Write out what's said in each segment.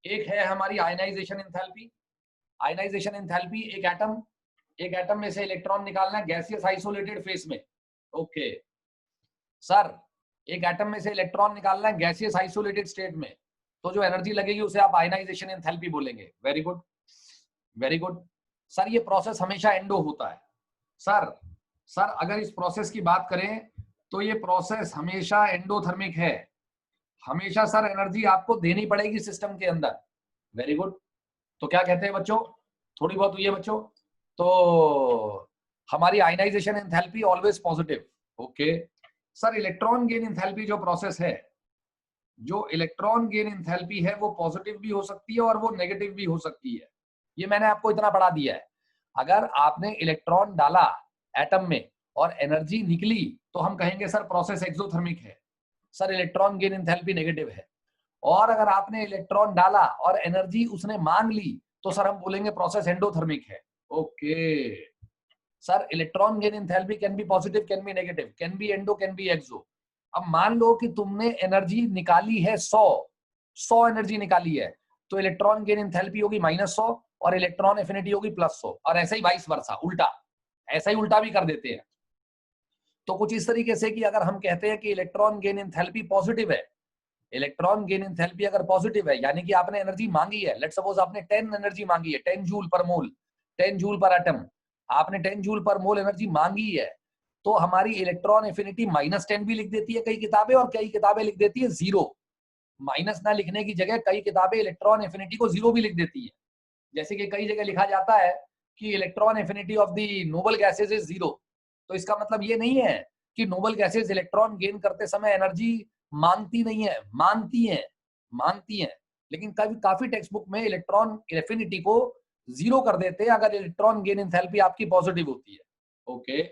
एक है हमारी आयनाइजेशन एंथैल्पी। आयनाइजेशन एंथैल्पी, एक एटम में से इलेक्ट्रॉन निकालना है गैसियस आइसोलेटेड फेस में। ओके सर, एक एटम में से इलेक्ट्रॉन निकालना है गैसियस आइसोलेटेड स्टेट में, तो जो एनर्जी लगेगी उसे आप आयनाइजेशन एंथैल्पी बोलेंगे। Very good, very good. Sir ये प्रोसेस हमेशा एंडो होता है। सर अगर इस प्रोसेस की बात करें तो ये प्रोसेस हमेशा एंडोथर्मिक है। हमेशा सर एनर्जी आपको देनी पड़ेगी सिस्टम के अंदर। Very good. तो क्या कहते हैं बच्चों, थोड़ी बहुत हुई है बच्चों, तो हमारी ionization enthalpy always positive. Okay sir, electron gain enthalpy जो प्रोसेस है, जो इलेक्ट्रॉन गेन एंथैल्पी है वो पॉजिटिव भी हो सकती है और वो नेगेटिव भी हो सकती है। ये मैंने आपको इतना पढ़ा दिया है। अगर आपने इलेक्ट्रॉन डाला एटम में और एनर्जी निकली तो हम कहेंगे सर प्रोसेस एक्सोथर्मिक है, sir electron gain enthalpy negative है। और अगर आपने इलेक्ट्रॉन डाला और एनर्जी उसने मांग ली तो सर हम बोलेंगे प्रोसेस एंडोथर्मिक है। Okay sir, electron gain enthalpy can be positive, can be negative, can be endo, can be exo. अब मान लो कि तुमने एनर्जी निकाली है 100 एनर्जी निकाली है, तो इलेक्ट्रॉन गेन एंथैल्पी होगी -100 और इलेक्ट्रॉन एफिनिटी होगी +100, और ऐसे ही वाइस वर्सा, उल्टा, ऐसा ही उल्टा भी कर देते हैं। तो कुछ इस तरीके से कि अगर हम कहते हैं कि इलेक्ट्रॉन गेन एंथैल्पी पॉजिटिव है, इलेक्ट्रॉन गेन एंथैल्पी अगर पॉजिटिव है, यानी कि आपने एनर्जी मांगी है, लेट्स सपोज आपने 10 एनर्जी मांगी है, 10 जूल पर मोल, 10 जूल पर एटम, आपने 10 जूल पर मोल एनर्जी मांगी है, तो हमारी इलेक्ट्रॉन एफिनिटी -10 भी लिख देती है कई किताबें, और कई किताबें लिख देती है 0। माइनस ना लिखने की जगह कई किताबें इलेक्ट्रॉन एफिनिटी को 0 भी लिख देती है। जैसे कि कई जगह लिखा जाता है कि electron affinity of the noble gases is 0। तो इसका मतलब ये नहीं है कि नोबल गैसेज इलेक्ट्रॉन गेन करते समय एनर्जी मांगती नहीं है, मांगती हैं, लेकिन काफी टेक्स्ट बुक में इलेक्ट्रॉन एफिनिटी को 0 कर देते हैं अगर इलेक्ट्रॉन गेन एंथैल्पी आपकी पॉजिटिव होती है। ओके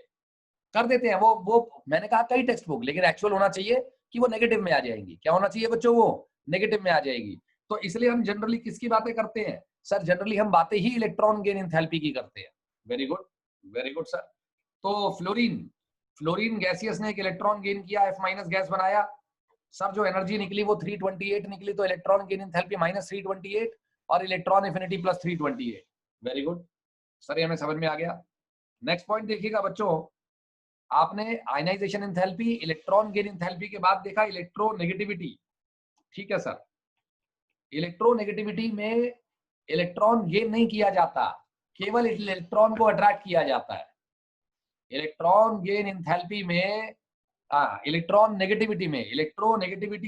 कर देते हैं वो मैंने कहा कई टेक्स्ट बुक, लेकिन एक्चुअल होना चाहिए कि वो नेगेटिव में आ जाएंगी। क्या होना चाहिए बच्चों, वो नेगेटिव में आ जाएगी। तो इसलिए हम जनरली किसकी बातें करते हैं सर, जनरली हम बातें ही इलेक्ट्रॉन गेन एंथैल्पी की करते हैं। Very good, very good sir. तो फ्लोरीन गैसियस ने एक इलेक्ट्रॉन गेन किया, F- गैस बनाया। सर जो एनर्जी निकली वो 328 निकली, तो इलेक्ट्रॉन गेन एंथैल्पी -328 और electron affinity +328। Very good sir, ये हमें समझ में आ गया। नेक्स्ट पॉइंट देखिएगा बच्चों, आपने ionization enthalpy, electron gain enthalpy के बाद देखा इलेक्ट्रोनेगेटिविटी। ठीक है सर, इलेक्ट्रोनेगेटिविटी में इलेक्ट्रॉन गेन नहीं किया जाता, केवल इलेक्ट्रॉन को अट्रैक्ट किया जाता है। इलेक्ट्रॉन गेन एंथैल्पी में, इलेक्ट्रोनेगेटिविटी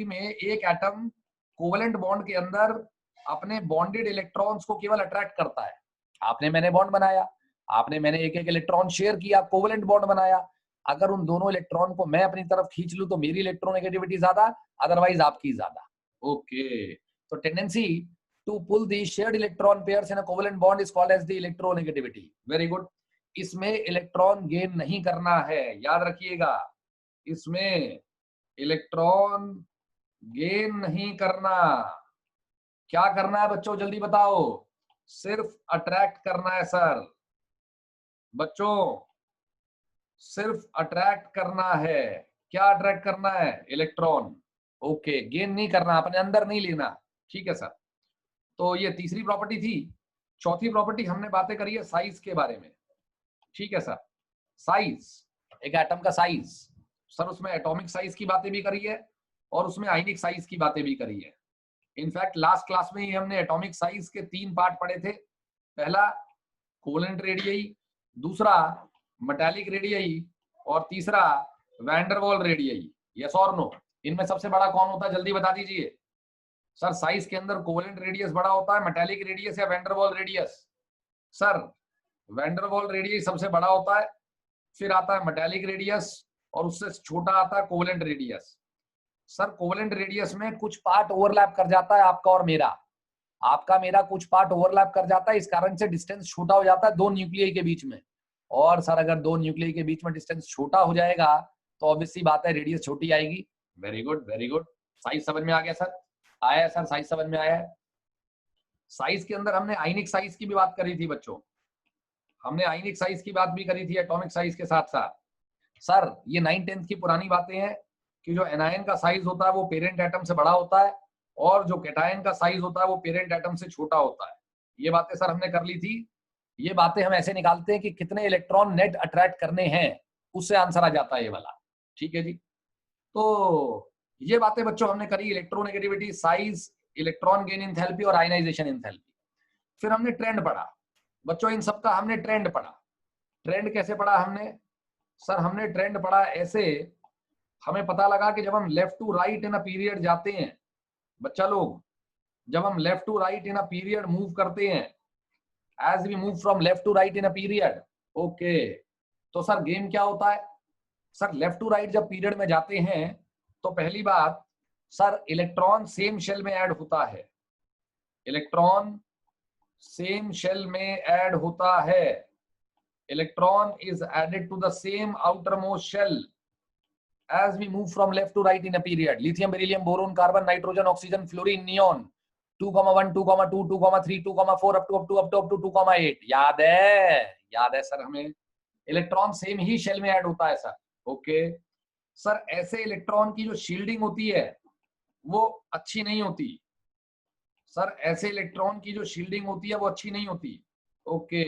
में एक एटम कोवेलेंट बॉन्ड के अंदर अपने बॉन्डेड इलेक्ट्रॉन्स को केवल अट्रैक्ट करता है। आपने मैंने बॉन्ड बनाया, आपने मैंने एक एक इलेक्ट्रॉन शेयर किया, कोवेलेंट बॉन्ड बनाया। अगर उन दोनों इलेक्ट्रॉन को मैं अपनी तरफ खींच लूं तो मेरी इलेक्ट्रोनेगेटिविटी ज्यादा, अदरवाइज आपकी ज्यादा। ओके, तो tendency to pull the shared electron pairs in a covalent bond is called as the electronegativity. Very good. इसमें इलेक्ट्रॉन गेन नहीं करना है, याद रखिएगा, इसमें इलेक्ट्रॉन गेन नहीं करना। क्या करना है बच्चों, जल्दी बताओ, सिर्फ अट्रैक्ट करना है सर। बच्चों सिर्फ अट्रैक्ट करना है। क्या अट्रैक्ट करना है, इलेक्ट्रॉन। ओके, गेन नहीं करना, अपने अंदर नहीं लेना। ठीक है सर, तो ये तीसरी प्रॉपर्टी थी। चौथी प्रॉपर्टी हमने बातें करी है साइज के बारे में। ठीक है सर, साइज, एक एटम का साइज, सर उसमें एटॉमिक साइज की बातें भी करी है और उसमें आयनिक साइज की बातें भी करी है। इनफैक्ट लास्ट क्लास में ही हमने एटॉमिक साइज के 3 पार्ट पढ़े थे। पहला कोवेलेंट रेडियई, दूसरा मेटालिक रेडियई और तीसरा वैंडरवाल रेडियई। यस और नो, इनमें सबसे बड़ा कौन होता है, जल्दी बता दीजिए सर। साइज के अंदर कोवेलेंट रेडियस बड़ा होता है, मेटालिक रेडियस या वैंडरवाल रेडियस। सर वैंडरवाल रेडियस सबसे बड़ा होता है, फिर आता है मेटालिक रेडियस और उससे छोटा आता है covalent radius. Sir covalent radius में कुछ पार्ट ओवरलैप कर जाता है आपका और मेरा, आपका मेरा कुछ पार्ट ओवरलैप कर जाता है, इस कारण से डिस्टेंस छोटा हो जाता है दो न्यूक्लियाई के बीच में। और सर अगर दो न्यूक्लियाई के बीच में डिस्टेंस छोटा हो जाएगा तो ऑब्वियसली बात है रेडियस छोटी आएगी। Very good, very good. Size समझ में आ गया सर, आया है सर, साइज समझ में आया है। साइज के अंदर हमने आयनिक साइज की भी बात करी थी बच्चों, हमने आयनिक साइज की बात भी करी थी एटॉमिक साइज के साथ साथ। सर ये 9th 10th की पुरानी बातें हैं कि जो एनायन का साइज होता है वो पेरेंट एटम से बड़ा होता है और जो कैटायन का साइज होता है वो पेरेंट एटम से छोटा होता है। ये बातें सर हमने कर ली थी। ये बातें हम ऐसे निकालते हैं कि कितने इलेक्ट्रॉन नेट अट्रैक्ट करने हैं, उससे आंसर आ जाता है ये वाला। ठीक है जी। तो ये बातें बच्चों हमने करी, electronegativity, size, electron gain enthalpy और आयनाइजेशन एंथैल्पी। फिर हमने ट्रेंड पढ़ा बच्चों, इन सबका हमने ट्रेंड पढ़ा। ट्रेंड कैसे पढ़ा हमने? सर हमने ट्रेंड पढ़ा ऐसे, हमें पता लगा कि जब हम left to right in a period जाते हैं बच्चा लोग, जब हम left to right in a period move करते हैं, as we move from left to right in a period, okay, तो सर गेम क्या होता है? सर लेफ्ट टू राइट जब पीरियड में जाते हैं तो पहली बात सर इलेक्ट्रॉन सेम शेल में ऐड होता है, इलेक्ट्रॉन सेम शेल में ऐड होता है, electron is added to the same outermost shell as we move from left to right in a period. Lithium, beryllium, boron, carbon, nitrogen, oxygen, fluorine, neon, 2,1, 2,2, 2,3, 2,4 up to 2,8. याद है sir हमें electron same ही shell में add होता है sir. Okay sir, ऐसे electron की जो shielding होती है वो अच्छी नहीं होती सर, ऐसे इलेक्ट्रॉन की जो शील्डिंग होती है वो अच्छी नहीं होती। ओके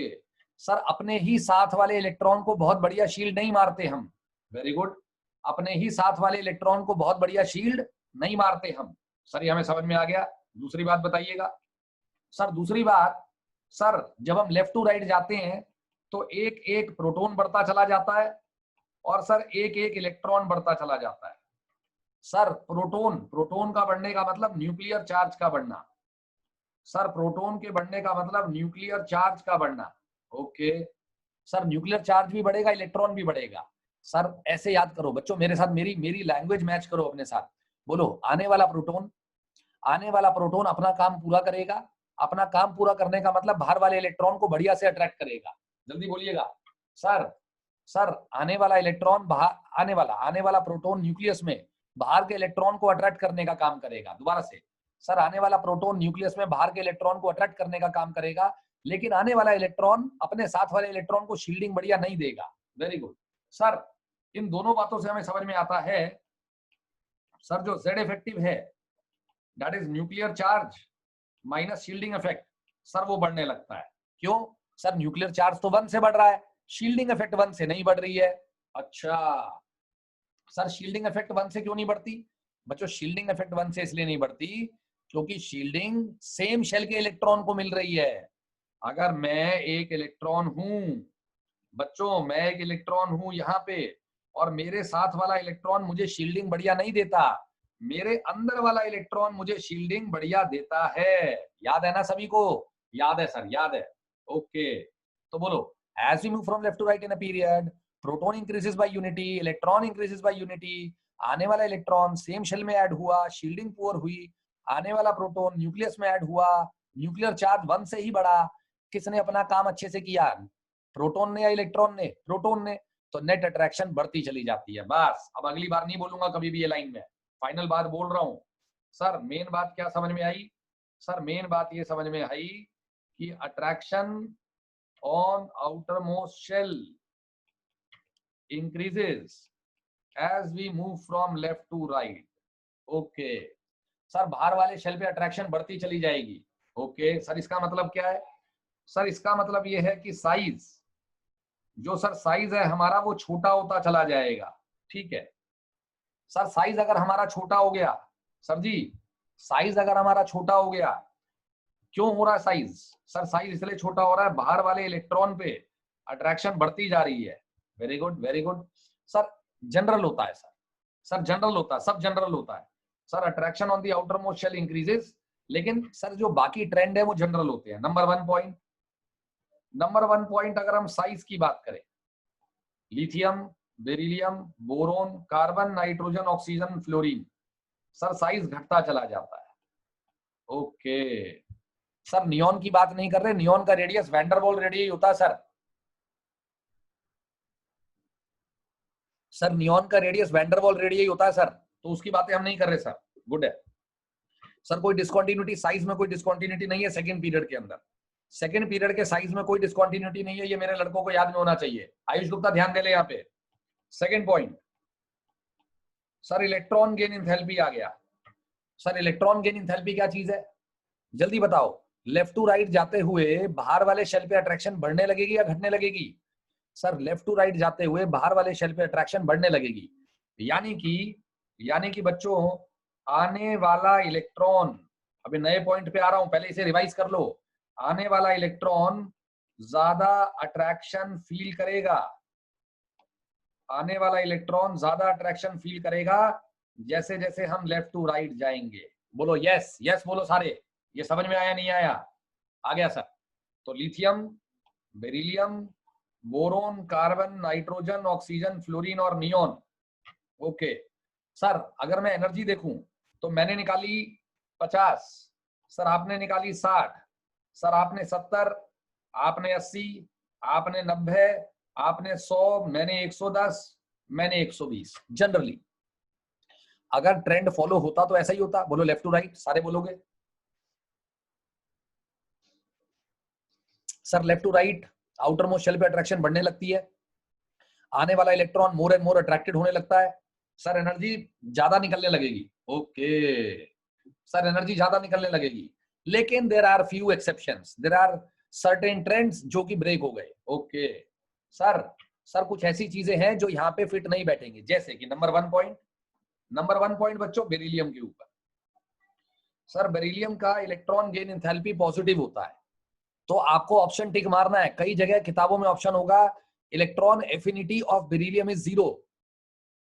सर, अपने ही साथ वाले इलेक्ट्रॉन को बहुत बढ़िया शील्ड नहीं मारते हम। वेरी गुड, अपने ही साथ वाले इलेक्ट्रॉन को बहुत बढ़िया शील्ड नहीं मारते हम। सर ये हमें समझ में आ गया। दूसरी बात बताइएगा सर। दूसरी बात सर, जब हम लेफ्ट टू राइट जाते हैं तो एक एक प्रोटॉन बढ़ता चला जाता है और सर एक एक इलेक्ट्रॉन बढ़ता चला जाता है। सर प्रोटॉन का बढ़ने का मतलब न्यूक्लियर चार्ज का बढ़ना। सर प्रोटॉन के बढ़ने का मतलब न्यूक्लियर चार्ज का बढ़ना। ओके सर, न्यूक्लियर चार्ज भी बढ़ेगा, इलेक्ट्रॉन भी बढ़ेगा। सर ऐसे याद करो बच्चों, मेरे साथ मेरी लैंग्वेज मैच करो अपने साथ। बोलो, आने वाला प्रोटॉन अपना काम पूरा करेगा। अपना काम पूरा करने का मतलब बाहर वाले इलेक्ट्रॉन को बढ़िया से अट्रैक्ट करेगा। जल्दी बोलिएगा सर आने वाला प्रोटॉन न्यूक्लियस में बाहर के इलेक्ट्रॉन को अट्रैक्ट करने का काम करेगा। दोबारा से सर, आने वाला प्रोटॉन न्यूक्लियस में बाहर के इलेक्ट्रॉन को अट्रैक्ट करने का काम करेगा, लेकिन आने वाला इलेक्ट्रॉन अपने साथ वाले इलेक्ट्रॉन को शील्डिंग बढ़िया नहीं देगा। वेरी गुड सर, इन दोनों बातों से हमें समझ में आता है सर, जो Z इफेक्टिव है that is nuclear charge minus shielding effect, sir वो बढ़ने लगता है। क्यों सर? न्यूक्लियर चार्ज तो 1 से बढ़ रहा है, शील्डिंग इफेक्ट 1 से नहीं बढ़ रही है। अच्छा सर, शील्डिंग इफेक्ट 1 से क्यों नहीं बढ़ती? बच्चों शील्डिंग इफेक्ट 1 से इसलिए नहीं बढ़ती क्योंकि शील्डिंग सेम शेल के इलेक्ट्रॉन को मिल रही है। अगर मैं एक इलेक्ट्रॉन हूं बच्चों, मैं एक इलेक्ट्रॉन हूं यहाँ पे और मेरे साथ वाला इलेक्ट्रॉन मुझे शील्डिंग बढ़िया नहीं देता, मेरे अंदर वाला इलेक्ट्रॉन मुझे शील्डिंग बढ़िया देता है। याद है ना सभी को? याद है सर, याद है। ओके तो बोलो, as we move from left to right in a period, proton increases by unity, electron increases by unity. आने वाला इलेक्ट्रॉन सेम शेल में ऐड हुआ, शील्डिंग पुअर हुई। आने वाला प्रोटॉन न्यूक्लियस में ऐड हुआ, न्यूक्लियर चार्ज 1 से ही बढ़ा। किसने अपना काम अच्छे से किया? प्रोटॉन ने या इलेक्ट्रॉन ने? प्रोटॉन ने। तो नेट अट्रैक्शन बढ़ती चली जाती है। बस, अब अगली बार नहीं बोलूंगा कभी भी ये लाइन में, फाइनल बात बोल रहा हूं। सर मेन बात क्या समझ में आई? सर मेन बात ये समझ में आई कि attraction on outermost shell increases as we move from left to right. Okay sir, बाहर वाले शेल पे अट्रैक्शन बढ़ती चली जाएगी। ओके सर, इसका मतलब क्या है? सर इसका मतलब ये है कि साइज, जो सर साइज है हमारा वो छोटा होता चला जाएगा। ठीक है सर, साइज अगर हमारा छोटा हो गया, सर जी साइज अगर हमारा छोटा हो गया, क्यों हो रहा है साइज? सर साइज इसलिए छोटा हो रहा है, बाहर वाले इलेक्ट्रॉन पे अट्रैक्शन बढ़ती जा रही है। Very good very good sir, general होता है सर जनरल होता है, सब जनरल होता है sir. Attraction on the outermost shell increases, लेकिन सर जो बाकी ट्रेंड है वो जनरल होते हैं। नंबर 1 पॉइंट अगर हम साइज की बात करें, lithium, beryllium, boron, carbon, nitrogen, oxygen, fluorine, sir size घटता चला जाता है। ओके सर, नियॉन की बात नहीं कर रहे, नियॉन का रेडियस वैंडरवाल रेडियस होता है सर नियॉन का रेडियस वैंडरवाल रेडियस होता है सर, तो उसकी बातें हम नहीं कर रहे सर। गुड है सर, कोई डिस्कंटिन्यूटी साइज में कोई डिस्कंटिन्यूटी नहीं है सेकंड पीरियड के अंदर। सेकंड पीरियड के साइज में कोई डिस्कंटिन्यूटी नहीं है, ये मेरे लड़कों को याद में होना चाहिए। आयुष गुप्ता ध्यान दे ले यहाँ पे। Second point sir, electron gain enthalpy आ गया। सर इलेक्ट्रॉन गेन एंथैल्पी क्या चीज है, जल्दी बताओ। लेफ्ट टू राइट जाते हुए बाहर वाले शेल पे अट्रैक्शन बढ़ने लगेगी या घटने लगेगी? सर लेफ्ट टू राइट जाते हुए बाहर वाले शेल पे अट्रैक्शन बढ़ने लगेगी। यानी कि बच्चों आने वाला इलेक्ट्रॉन, अभी नए पॉइंट पे आ रहा हूं, पहले इसे रिवाइज कर लो। आने वाला इलेक्ट्रॉन ज्यादा अट्रैक्शन फील करेगा, आने वाला इलेक्ट्रॉन ज्यादा अट्रैक्शन फील करेगा जैसे जैसे हम लेफ्ट टू राइट जाएंगे। बोलो यस यस बोलो सारे, ये समझ में आया नहीं आया? आ गया सर। तो lithium, beryllium, boron, carbon, nitrogen, oxygen, fluorine और नियोन। ओके सर, अगर मैं एनर्जी देखूं तो मैंने निकाली 50, सर आपने निकाली 60, सर आपने 70, आपने 80, आपने 90, आपने 100, मैंने 110, मैंने 120। जनरली अगर ट्रेंड फॉलो होता तो ऐसा ही होता। बोलो लेफ्ट टू राइट, सारे बोलोगे। Sir left to right outermost shell पे अट्रैक्शन बढ़ने लगती है, आने वाला electron more and more attracted होने लगता है, सर एनर्जी ज्यादा निकलने लगेगी। ओके सर एनर्जी ज्यादा निकलने लगेगी, लेकिन there are few exceptions, there are certain trends जो कि ब्रेक हो गए। ओके सर कुछ ऐसी चीजें हैं जो यहाँ पे फिट नहीं बैठेंगी, जैसे कि नंबर वन पॉइंट बच्चों बेरिलियम के ऊपर। सर बेरिलियम का इलेक्ट्रॉन गेन एंथैल्पी पॉजिटिव होता है, तो आपको ऑप्शन टिक मारना है। कई जगह किताबों में ऑप्शन होगा electron affinity of beryllium is 0,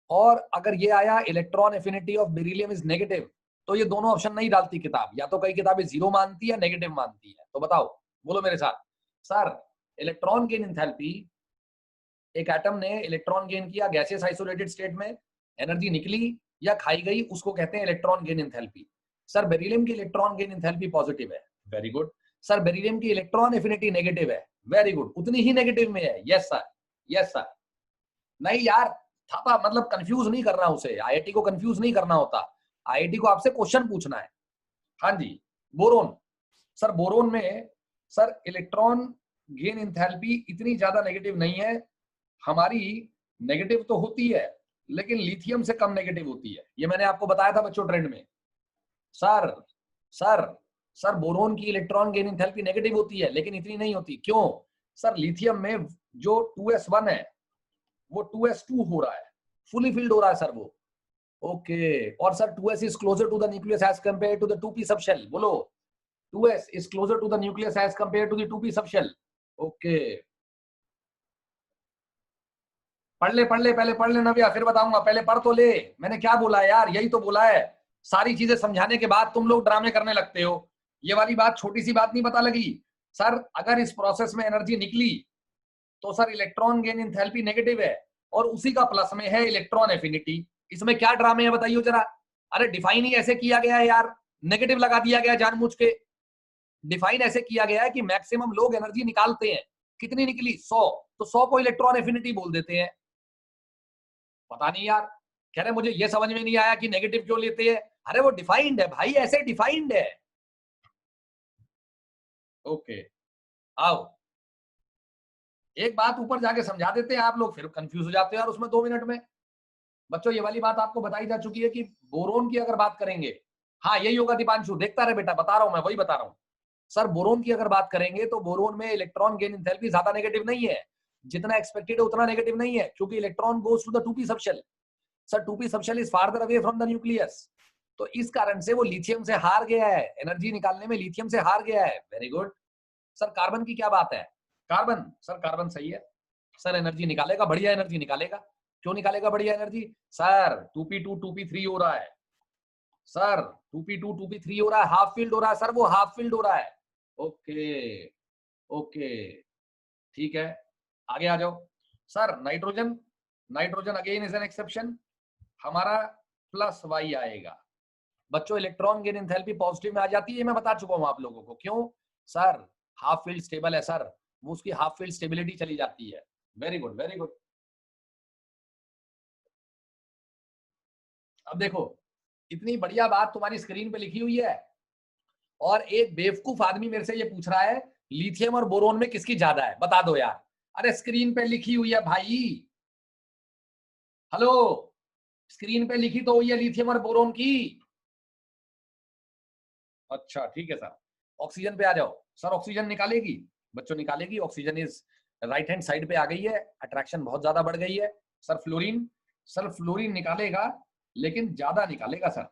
और अगर ये आया electron affinity of beryllium is negative, तो ये दोनों ऑप्शन नहीं डालती किताब, या तो कई किताबें 0 मानती है नेगेटिव मानती है। तो बताओ, बोलो मेरे साथ। सर इलेक्ट्रॉन गेन एंथैल्पी, एक एटम ने इलेक्ट्रॉन गेन किया गैसियस आइसोलेटेड स्टेट में, एनर्जी निकली या खाई गई, उसको कहते हैं electron gain enthalpy. Sir beryllium की इलेक्ट्रॉन गेन एंथैल्पी पॉजिटिव है, वेरी गुड। सर बेरिलियम की इलेक्ट्रॉन एफिनिटी नेगेटिव है, वेरी गुड, उतनी ही नेगेटिव में है, यस सर यस सर। नहीं यार, थापा मतलब कंफ्यूज नहीं करना उसे, आईआईटी को कंफ्यूज नहीं करना होता, आईआईटी को आपसे क्वेश्चन पूछना है। हाँ जी, बोरोन, सर बोरोन में सर इलेक्ट्रॉन गेन एंथैल्पी इतनी ज्यादा नेगेटिव नहीं है, हमारी नेगेटिव तो होती है लेकिन लिथियम से कम नेगेटिव होती है, ये मैंने आपको बताया था बच्चों ट्रेंड में। सर सर सर बोरोन की इलेक्ट्रॉन गेन एंथैल्पी नेगेटिव होती है लेकिन इतनी नहीं होती, क्यों? सर लिथियम में जो 2s1 है वो 2s2 हो रहा है, फुली फिल्ड हो रहा है सर वो। ओके, और sir 2s is closer to the nucleus as compare to the 2p subshell. बोलो 2s is closer to the nucleus as compare to the 2p subshell. Okay, पढ़ ले पहले पढ़ ले नव्या, फिर बताऊंगा, पहले पढ़ तो ले। मैंने क्या बोला है यार, यही तो बोला है। सारी चीजें समझाने के बाद तुम लोग ड्रामे करने लगते हो। ये वाली बात, छोटी सी बात नहीं पता लगी? सर अगर इस प्रोसेस में एनर्जी निकली तो sir electron gain enthalpy negative है, और उसी का प्लस में है इलेक्ट्रॉन एफिनिटी। इसमें क्या ड्रामे है बताइए जरा? अरे डिफाइन ही ऐसे किया गया है यार, नेगेटिव लगा दिया गया जानबूझ के। डिफाइन ऐसे किया गया है कि मैक्सिमम लोग एनर्जी निकालते हैं, कितनी निकली 100, तो 100 को इलेक्ट्रॉन एफिनिटी बोल देते हैं। पता नहीं यार, कह रहे मुझे ये समझ में नहीं आया कि नेगेटिव क्यों लेते हैं। अरे वो डिफाइंड है भाई, ऐसे डिफाइंड है। ओके आओ, एक बात ऊपर जाके समझा देते हैं, आप लोग फिर कंफ्यूज हो जाते हैं यार उसमें 2 मिनट में। बच्चों ये वाली बात आपको बताई जा चुकी है कि बोरोन की अगर बात करेंगे, हाँ यही होगा दीपांशु, देखता रहे बेटा, बता रहा हूं मैं, वही बता रहा हूं। सर बोरोन की अगर बात करेंगे तो बोरोन में इलेक्ट्रॉन गेन एंथैल्पी ज्यादा नेगेटिव नहीं है, जितना एक्सपेक्टेड है उतना नेगेटिव नहीं है, क्योंकि electron goes to the 2p subshell. Sir 2p subshell is farther away from the nucleus, तो इस कारण से वो लिथियम से हार गया है, एनर्जी निकालने में लिथियम से हार गया है। Very good. सर कार्बन की क्या बात है? कार्बन, सर कार्बन सही है, सर एनर्जी निकालेगा, बढ़िया एनर्जी निकालेगा। क्यों निकालेगा बढ़िया एनर्जी? सर 2p2 2p3 हो रहा है, सर 2p2 2p3 हो रहा है, हाफ फील्ड हो रहा है सर, वो हाफ फील्ड हो रहा है। ओके ओके ठीक है, आगे आ जाओ। Sir nitrogen, nitrogen again is an exception, हमारा प्लस y आएगा। बच्चों इलेक्ट्रॉन गेन एंथैल्पी पॉजिटिव में आ जाती है, मैं बता चुका हूं आप लोगों को। क्यों? सर हाफ फील्ड स्टेबल है सर, वो उसकी हाफ फील्ड स्टेबिलिटी चली जाती है। Very good very good. अब देखो, इतनी बढ़िया बात तुम्हारी स्क्रीन पे लिखी हुई है, और एक बेवकूफ आदमी मेरे से ये पूछ रहा है लिथियम और बोरोन में किसकी ज्यादा है, बता दो यार। अरे स्क्रीन पे लिखी हुई है भाई, हेलो, स्क्रीन पे लिखी तो हुई है लिथियम और बोरोन की। अच्छा ठीक है सर, ऑक्सीजन पे आ जाओ सर। ऑक्सीजन निकालेगी बच्चों, निकालेगी। Oxygen is right hand side पे आ गई है, अट्रैक्शन बहुत ज्यादा बढ़ गई है। सर फ्लोरीन, सर फ्लोरीन निकालेगा लेकिन ज्यादा निकालेगा सर।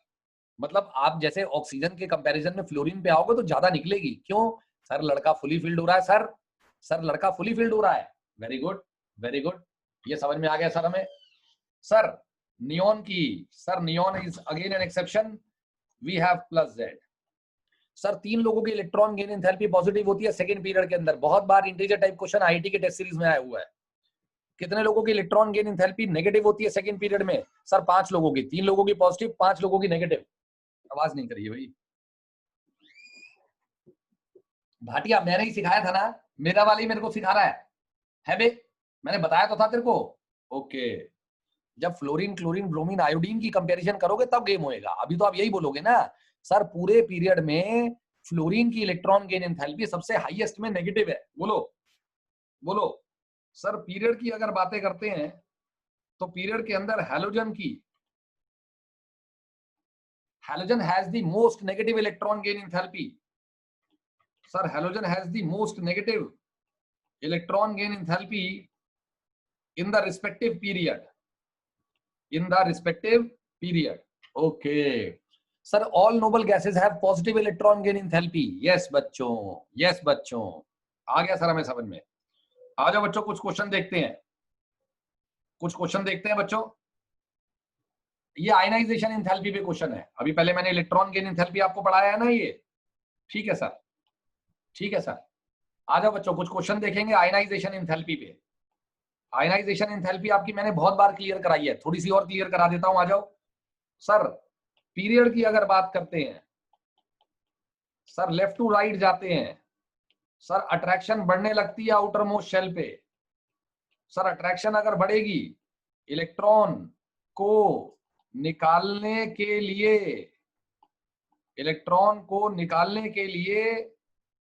मतलब आप जैसे ऑक्सीजन के कंपैरिजन में फ्लोरीन पे आओगे तो ज्यादा निकलेगी। क्यों सर? लड़का फुली फिल्ड हो रहा है सर। सर लड़का फुली फिल्ड हो रहा है। वेरी गुड, वेरी गुड, ये समझ में आ गया सर हमें। सर नियोन की, sir neon is again an exception, we have plus Z. Sir 3 लोगों की इलेक्ट्रॉन गेन एंथैल्पी पॉजिटिव होती है सेकंड पीरियड के अंदर। बहुत बार इंटीजर टाइप क्वेश्चन आईआईटी के टेस्ट सीरीज में आया हुआ है। कितने लोगों की इलेक्ट्रॉन गेन एंथैल्पी नेगेटिव होती है सेकंड पीरियड में? सर 5 लोगों की, 3 लोगों की पॉजिटिव, 5 लोगों की नेगेटिव। आवाज नहीं करिए भाई। भाटिया मैंने ही सिखाया था ना, मेरा वाला ही मेरे को सिखा रहा है बे, मैंने बताया तो था तेरे को। ओके, जब फ्लोरीन क्लोरीन ब्रोमीन आयोडीन की कंपैरिजन करोगे तब गेम होएगा। अभी तो आप यही बोलोगे ना सर पूरे पीरियड में फ्लोरीन की इलेक्ट्रॉन गेन एंथैल्पी सबसे हाईएस्ट में नेगेटिव है। बोलो बोलो सर। पीरियड की अगर बातें करते हैं तो पीरियड के अंदर हैलोजन की, halogen has the most negative electron gain enthalpy. Sir halogen has the most negative electron gain enthalpy in the respective period, in the respective period. Okay sir, all noble gases have positive electron gain enthalpy. yes बच्चों, yes बच्चों, आ गया sir हमें समझ में। आ जाओ बच्चों, कुछ question देखते हैं, कुछ क्वेश्चन देखते हैं बच्चों। ये आयनाइजेशन एंथैल्पी पे क्वेश्चन है। अभी पहले मैंने इलेक्ट्रॉन गेन एंथैल्पी आपको पढ़ाया है ना ये, ठीक है सर, ठीक है सर। आ जाओ बच्चों, कुछ क्वेश्चन देखेंगे आयनाइजेशन एंथैल्पी पे। आयनाइजेशन एंथैल्पी आपकी मैंने बहुत बार क्लियर कराई है, थोड़ी सी और क्लियर करा देता हूं। आ जाओ सर। पीरियड की अगर बात करते हैं सर, लेफ्ट टू राइट जाते हैं सर, अट्रैक्शन बढ़ने लगती है आउटर मोस्ट शेल पे। सर अट्रैक्शन अगर बढ़ेगी, इलेक्ट्रॉन को निकालने के लिए, इलेक्ट्रॉन को निकालने के लिए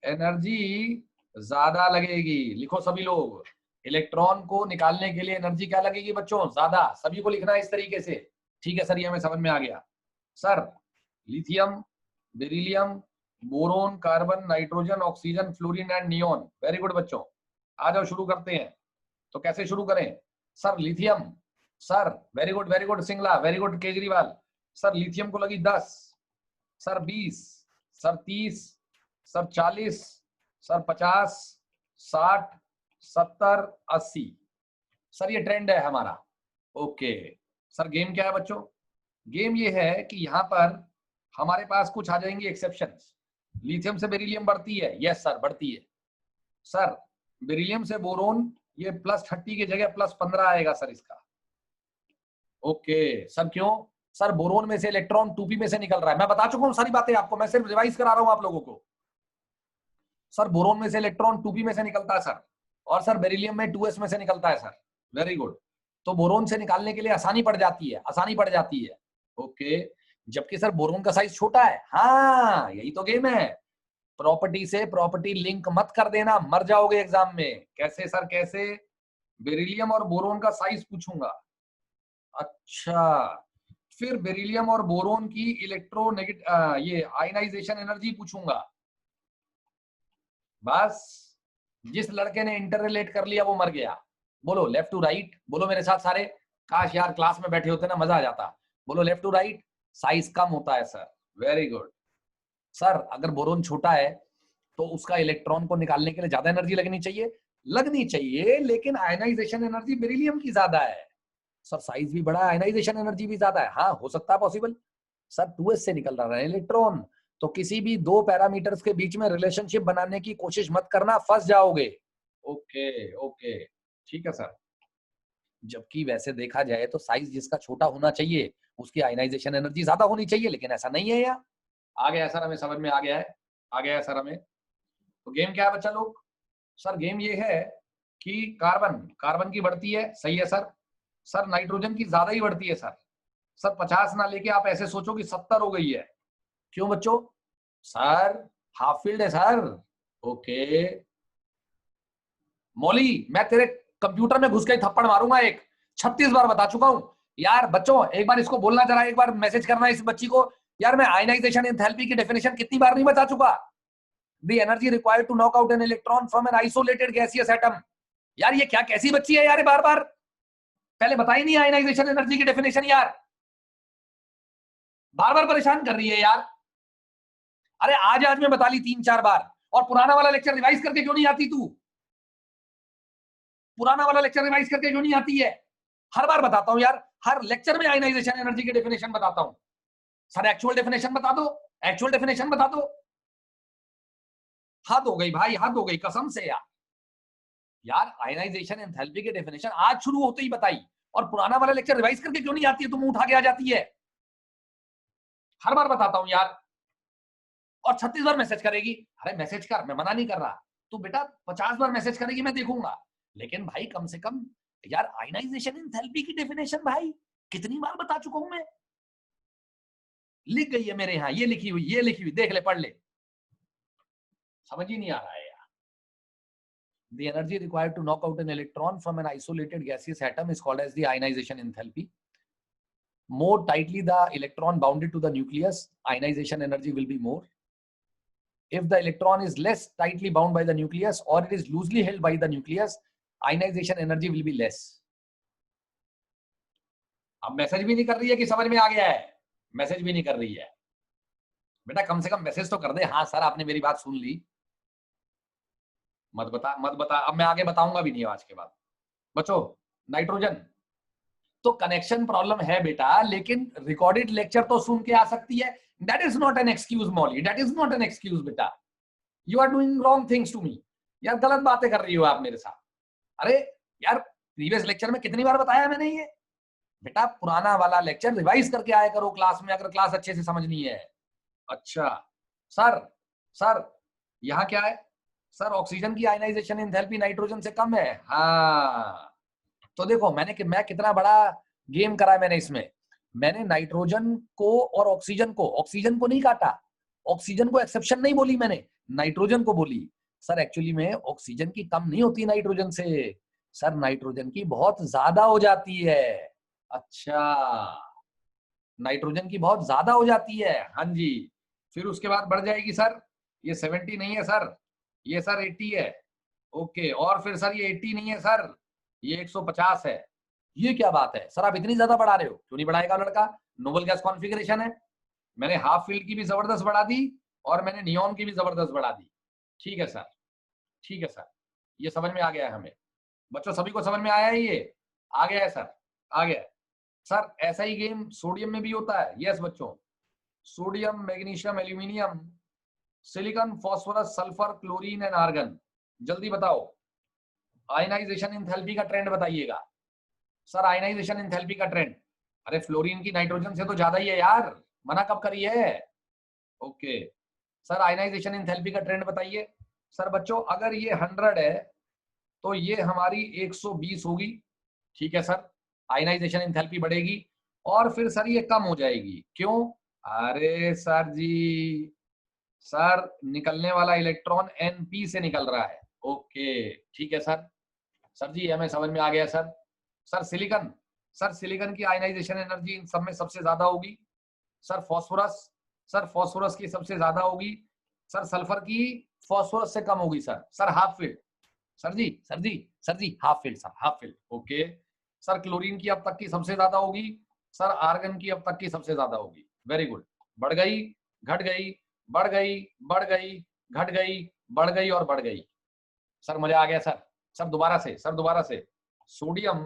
एनर्जी ज्यादा लगेगी। लिखो सभी लोग, इलेक्ट्रॉन को निकालने के लिए एनर्जी क्या लगेगी बच्चों? ज्यादा। सभी को लिखना है इस तरीके से, ठीक है सर, ये हमें समझ में आ गया। Sir lithium, beryllium, boron, carbon, nitrogen, oxygen, fluorine and neon. Very good बच्चों, आ जाओ शुरू करते हैं। तो कैसे शुरू करें? Sir lithium, sir very good Singla, very good Kejriwal. Sir lithium को लगी 10, sir 20, sir 30, sir 40, sir 50, 60, 70, 80। Sir ये ट्रेंड है हमारा। ओके सर, गेम क्या है बच्चों? गेम ये है कि यहाँ पर हमारे पास कुछ आ जाएंगे एक्सेप्शंस। लिथियम से बेरिलियम बढ़ती है, यस सर बढ़ती है। सर बेरिलियम से बोरोन, ये +30 की जगह +15 आएगा सर इसका। ओके सर, क्यों? सर बोरोन में से इलेक्ट्रॉन 2p में से निकल रहा है। मैं बता चुका हूं सारी बातें आपको, मैं सिर्फ रिवाइज करा रहा हूं आप लोगों को। सर बोरोन में से इलेक्ट्रॉन 2p में से निकलता है सर, और सर बेरिलियम में 2s में से निकलता है सर। Very good. तो बोरोन से निकालने के लिए आसानी पड़ जाती है, आसानी पड़ जाती है। ओके, जबकि सर बोरोन का साइज छोटा है। हाँ यही तो गेम है। प्रॉपर्टी से प्रॉपर्टी लिंक मत कर देना, मर जाओगे एग्जाम में। कैसे सर कैसे? बेरिलियम और बोरोन का साइज पूछूंगा। अच्छा, फिर बेरिलियम और बोरोन की इलेक्ट्रोनेगेटिव ये आयनाइजेशन एनर्जी पूछूंगा। बस जिस लड़के ने इंटर रिलेट कर लिया वो मर गया। बोलो लेफ्ट टू राइट, बोलो मेरे साथ सारे। काश यार क्लास में बैठे होते ना, मजा आ जाता। बोलो लेफ्ट टू राइट। साइज कम होता है सर। Very good sir. अगर बोरोन छोटा है तो उसका इलेक्ट्रॉन को निकालने के लिए ज्यादा एनर्जी लगनी चाहिए, लगनी चाहिए, लेकिन आयनाइजेशन एनर्जी बेरिलियम की ज्यादा है। सर साइज भी बड़ा है, आयनाइजेशन एनर्जी भी ज्यादा है। हाँ हो सकता है पॉसिबल। सर 2s से निकल रहा है इलेक्ट्रॉन, तो किसी भी 2 पैरामीटर्स के बीच में रिलेशनशिप बनाने की कोशिश मत करना, फंस जाओगे। ओके ओके ठीक है सर। जबकि वैसे देखा जाए तो साइज जिसका छोटा होना चाहिए उसकी आयनाइजेशन एनर्जी ज्यादा होनी चाहिए, लेकिन ऐसा नहीं है यहाँ। आ गया सर, हमें समझ में आ गया है, आ गया है सर हमें। तो गेम क्या है बच्चा लोग? सर गेम ये है कि कार्बन, कार्बन की बढ़ती है, सही है सर। सर नाइट्रोजन की ज्यादा ही बढ़ती है सर। सर 50 ना लेके आप ऐसे सोचो कि 70 हो गई है। क्यों बच्चों? सर हाफ फील्ड है सर। ओके मौली, मैं तेरे कंप्यूटर में घुस के थप्पड़ मारूंगा एक। 36 बार बता चुका हूं यार। बच्चों एक बार इसको बोलना, जरा एक बार मैसेज करना इस बच्ची को, यार मैं आयनाइजेशन एंथैल्पी की डेफिनेशन कितनी बार नहीं बता चुका? The energy required to knock out an electron from an isolated gaseous atom. यार ये क्या कैसी बच्ची है यार, बार बार पहले बताई नहीं आयनाइजेशन एनर्जी की डेफिनेशन यार, बार बार परेशान कर रही है यार। अरे आज आज मैं बता ली 3-4 बार, और पुराना वाला लेक्चर रिवाइज करके क्यों नहीं आती तू? पुराना वाला लेक्चर रिवाइज करके क्यों नहीं आती है? हर बार बताता हूं यार, हर लेक्चर में आयनाइजेशन एनर्जी की डेफिनेशन बताता हूं। सर एक्चुअल डेफिनेशन बता दो, एक्चुअल डेफिनेशन बता दो। हद हो गई भाई, हद हो गई कसम से यार। यार आयनाइजेशन एंथैल्पी की डेफिनेशन आज शुरू होते ही बताई, और पुराना वाला लेक्चर रिवाइज करके क्यों नहीं आती है? तुम उठा के आ जाती है। हर बार बताता हूं यार, और 36 बार मैसेज करेगी। अरे मैसेज कर, मैं मना नहीं कर रहा, तू बेटा 50 बार मैसेज करेगी मैं देखूंगा, लेकिन भाई कम से कम यार आयनाइजेशन एंथैल्पी की डेफिनेशन भाई कितनी बार बता चुका हूं मैं। लिख गई है मेरे यहां, ये लिखी हुई, ये लिखी हुई, देख ले, पढ़ ले। समझ ही नहीं आ रहा है यार। The energy required to knock out an electron from an isolated gaseous atom is called as the ionization enthalpy. More tightly the electron bounded to the nucleus, ionization energy will be more. If the electron is less tightly bound by the nucleus, or it is loosely held by the nucleus, ionization energy will be less. अब message भी नहीं कर रही है कि समझ में आ गया है, मैसेज भी नहीं कर रही है। बेटा कम से कम मैसेज तो कर दे, हाँ सर आपने मेरी बात सुन ली। मत बता, मत बता, अब मैं आगे बताऊंगा भी नहीं आज के बाद। बच्चों नाइट्रोजन तो कनेक्शन प्रॉब्लम है बेटा, लेकिन रिकॉर्डेड लेक्चर तो सुन के आ सकती है। That is not an excuse Molly, that is not an excuse बेटा। You are doing wrong things to me. यार गलत बातें कर रही हो आप मेरे साथ। अरे यार प्रीवियस लेक्चर में कितनी बार बताया मैंने ये? बेटा पुराना वाला लेक्चर रिवाइज करके आया करो क्लास में, अगर क्लास अच्छे से समझनी है। अच्छा सर, सर यहाँ क्या है? सर ऑक्सीजन की आयनाइजेशन एंथैल्पी नाइट्रोजन से कम है। हाँ तो देखो मैं कितना बड़ा गेम करा है मैंने इसमें। मैंने नाइट्रोजन को और ऑक्सीजन को नहीं काटा, ऑक्सीजन को एक्सेप्शन नहीं बोली मैंने, नाइट्रोजन को बोली। सर एक्चुअली में ऑक्सीजन की कम नहीं होती नाइट्रोजन से, सर नाइट्रोजन की बहुत ज्यादा हो जाती है। अच्छा नाइट्रोजन की बहुत ज्यादा हो जाती है, हाँ जी। फिर उसके बाद बढ़ जाएगी सर, ये 70 नहीं है सर, ये सर 80 है। ओके, और फिर सर ये 80 नहीं है सर, ये 150 है। ये क्या बात है सर, आप इतनी ज्यादा बढ़ा रहे हो? क्यों नहीं बढ़ाएगा लड़का, नोबल गैस कॉन्फ़िगरेशन है। मैंने हाफ फील्ड की भी जबरदस्त बढ़ा दी, और मैंने नियॉन की भी जबरदस्त बढ़ा दी। ठीक है सर, ठीक है सर, ये समझ में आ गया है हमें। बच्चों सभी को समझ में आया है? ये आ गया है सर, आ गया। सर ऐसा ही गेम सोडियम में भी होता है। यस बच्चों, sodium, magnesium, aluminium, silicon, phosphorus, sulphur, chlorine and argon. जल्दी बताओ आयनाइजेशन एंथैल्पी का ट्रेंड बताइएगा। सर आयनाइजेशन एंथैल्पी का ट्रेंड, अरे फ्लोरीन की नाइट्रोजन से तो ज्यादा ही है यार, मना कब करी है? ओके सर आयनाइजेशन एंथैल्पी का ट्रेंड बताइए। सर बच्चों अगर ये 100 है तो ये हमारी 120 होगी। ठीक है सर, आयनाइजेशन एंथैल्पी बढ़ेगी, और फिर सर ये कम हो जाएगी। क्यों? अरे सर जी, सर निकलने वाला इलेक्ट्रॉन Np से निकल रहा है। ओके ठीक है सर, सर जी हमें समझ में आ गया sir. Sir silicon, sir silicon की आयनाइजेशन एनर्जी इन सब में सबसे ज्यादा होगी। सर फास्फोरस, सर फास्फोरस की सबसे ज्यादा होगी। सर सल्फर की फास्फोरस से कम होगी sir. Sir half field, sir ji sir ji sir ji half field sir, half field. Okay sir chlorine की अब तक की सबसे ज्यादा होगी। सर आर्गन की अब तक की सबसे ज्यादा होगी। वेरी गुड, बढ़ गई, घट गई, बढ़ गई, बढ़ गई, घट गई, बढ़ गई और बढ़ गई। सर मजा आ गया सर। सर दोबारा से, सर दोबारा से, sodium,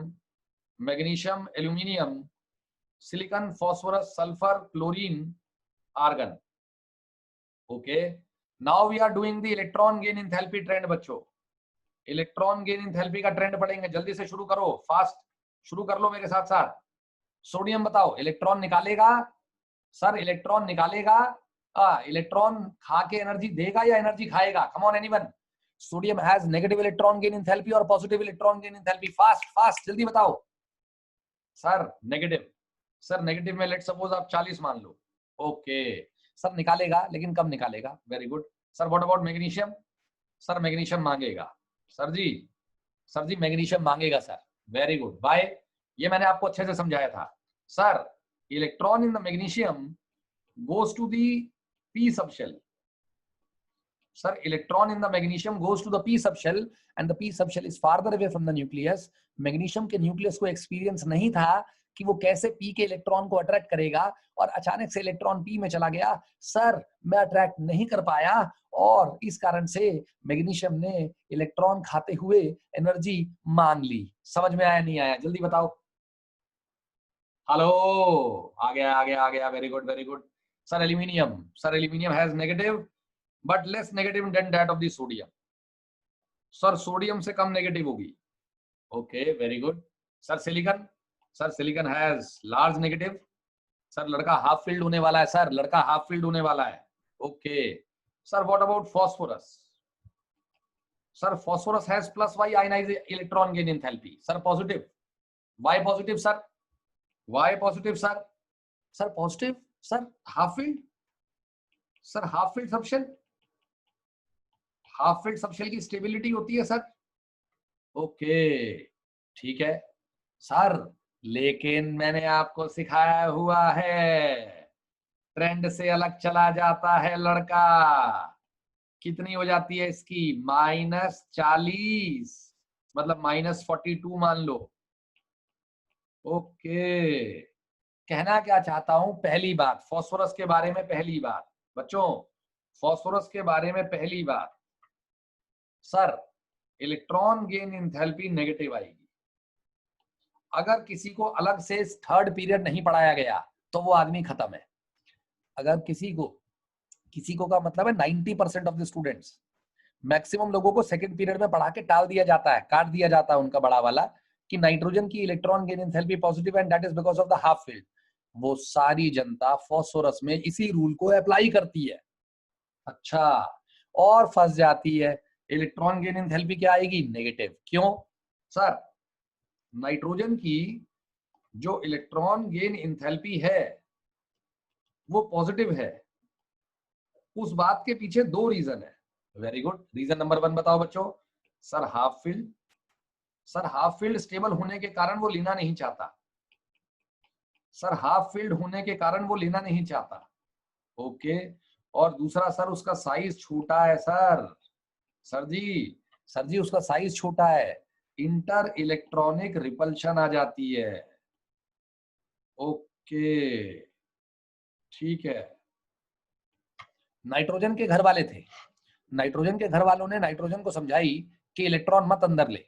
magnesium, aluminium, silicon, phosphorus, sulphur, chlorine, argon. Okay now we are doing the electron gain enthalpy trend. बच्चों इलेक्ट्रॉन गेन एंथैल्पी का ट्रेंड पढ़ेंगे, जल्दी से शुरू करो, फास्ट शुरू कर लो मेरे साथ साथ। सोडियम बताओ इलेक्ट्रॉन निकालेगा? सर इलेक्ट्रॉन निकालेगा, इलेक्ट्रॉन खा के एनर्जी देगा या एनर्जी खाएगा? Come on anyone. Sodium has negative electron gain enthalpy और positive electron gain enthalpy. Fast fast जल्दी बताओ। सर नेगेटिव, सर नेगेटिव में लेट सपोज आप 40 मान लो। ओके सर निकालेगा, लेकिन कब निकालेगा? Very good. Sir what about magnesium? Sir magnesium मांगेगा। Sir ji, sir G magnesium मांगेगा सर। वेरी गुड बाय, ये मैंने आपको अच्छे से समझाया था। Sir electron in the magnesium goes to the p subshell. Sir, electron in the magnesium goes to the p subshell and the p subshell is farther away from the nucleus. Magnesium के nucleus को experience नहीं था कि वो कैसे p के electron को attract करेगा और अचानक से इलेक्ट्रॉन p में चला गया. सर, मैं अट्रैक्ट नहीं कर पाया और इस कारण से मैग्नीशियम ने इलेक्ट्रॉन खाते हुए एनर्जी मांग ली. समझ में आया नहीं आया? जल्दी बताओ. हेलो, आ गया आ गया आ गया. Very good very good. Sir aluminium has negative but less negative than that of the sodium. Sir sodium से कम नेगेटिव होगी. Okay very good. Sir silicon has large negative. Sir लड़का हाफ फील्ड होने वाला है. Sir लड़का half field होने वाला है. Okay sir what about phosphorus? Sir phosphorus has plus Y ionise electron gain enthalpy. Sir positive. Y positive sir. Y positive sir. Sir positive. Sir half field. Sir half filled subshell. Half filled subshell की stability होती है sir. Okay ठीक है sir, लेकिन मैंने आपको सिखाया हुआ है ट्रेंड से अलग चला जाता है लड़का. कितनी हो जाती है इसकी? -40, मतलब -42 मान लो. ओके कहना क्या चाहता हूं, पहली बात फॉस्फोरस के बारे में. पहली बात बच्चों, फॉस्फोरस के बारे में पहली बात, sir electron gain enthalpy negative आएगी. अगर किसी को अलग से थर्ड पीरियड नहीं पढ़ाया गया तो वो आदमी खत्म है. अगर किसी को का मतलब है 90% ऑफ द स्टूडेंट्स, मैक्सिमम लोगों को सेकंड पीरियड में पढ़ा के टाल दिया जाता है, काट दिया जाता है उनका बड़ा वाला, कि नाइट्रोजन की electron gain enthalpy positive and that is because of the half field. वो सारी जनता फॉस्फोरस में इसी रूल को अप्लाई करती है. अच्छा, और फंस जाती है. इलेक्ट्रॉन गेन एंथैल्पी क्या आएगी? नेगेटिव. क्यों? सर नाइट्रोजन की जो इलेक्ट्रॉन गेन एंथैल्पी है वो पॉजिटिव है. उस बात के पीछे दो रीजन है. Very good. रीजन नंबर 1 बताओ बच्चों. Sir half field. Sir half field stable होने के कारण वो लेना नहीं चाहता. सर हाफ फील्ड होने के कारण वो लेना नहीं चाहता. ओके. और दूसरा सर उसका साइज छोटा है. सर जी उसका साइज छोटा है. इंटर इलेक्ट्रॉनिक रिपल्शन आ जाती है. ओके ठीक है. नाइट्रोजन के घर वाले थे. नाइट्रोजन के घर वालों ने नाइट्रोजन को समझाई कि इलेक्ट्रॉन मत अंदर ले,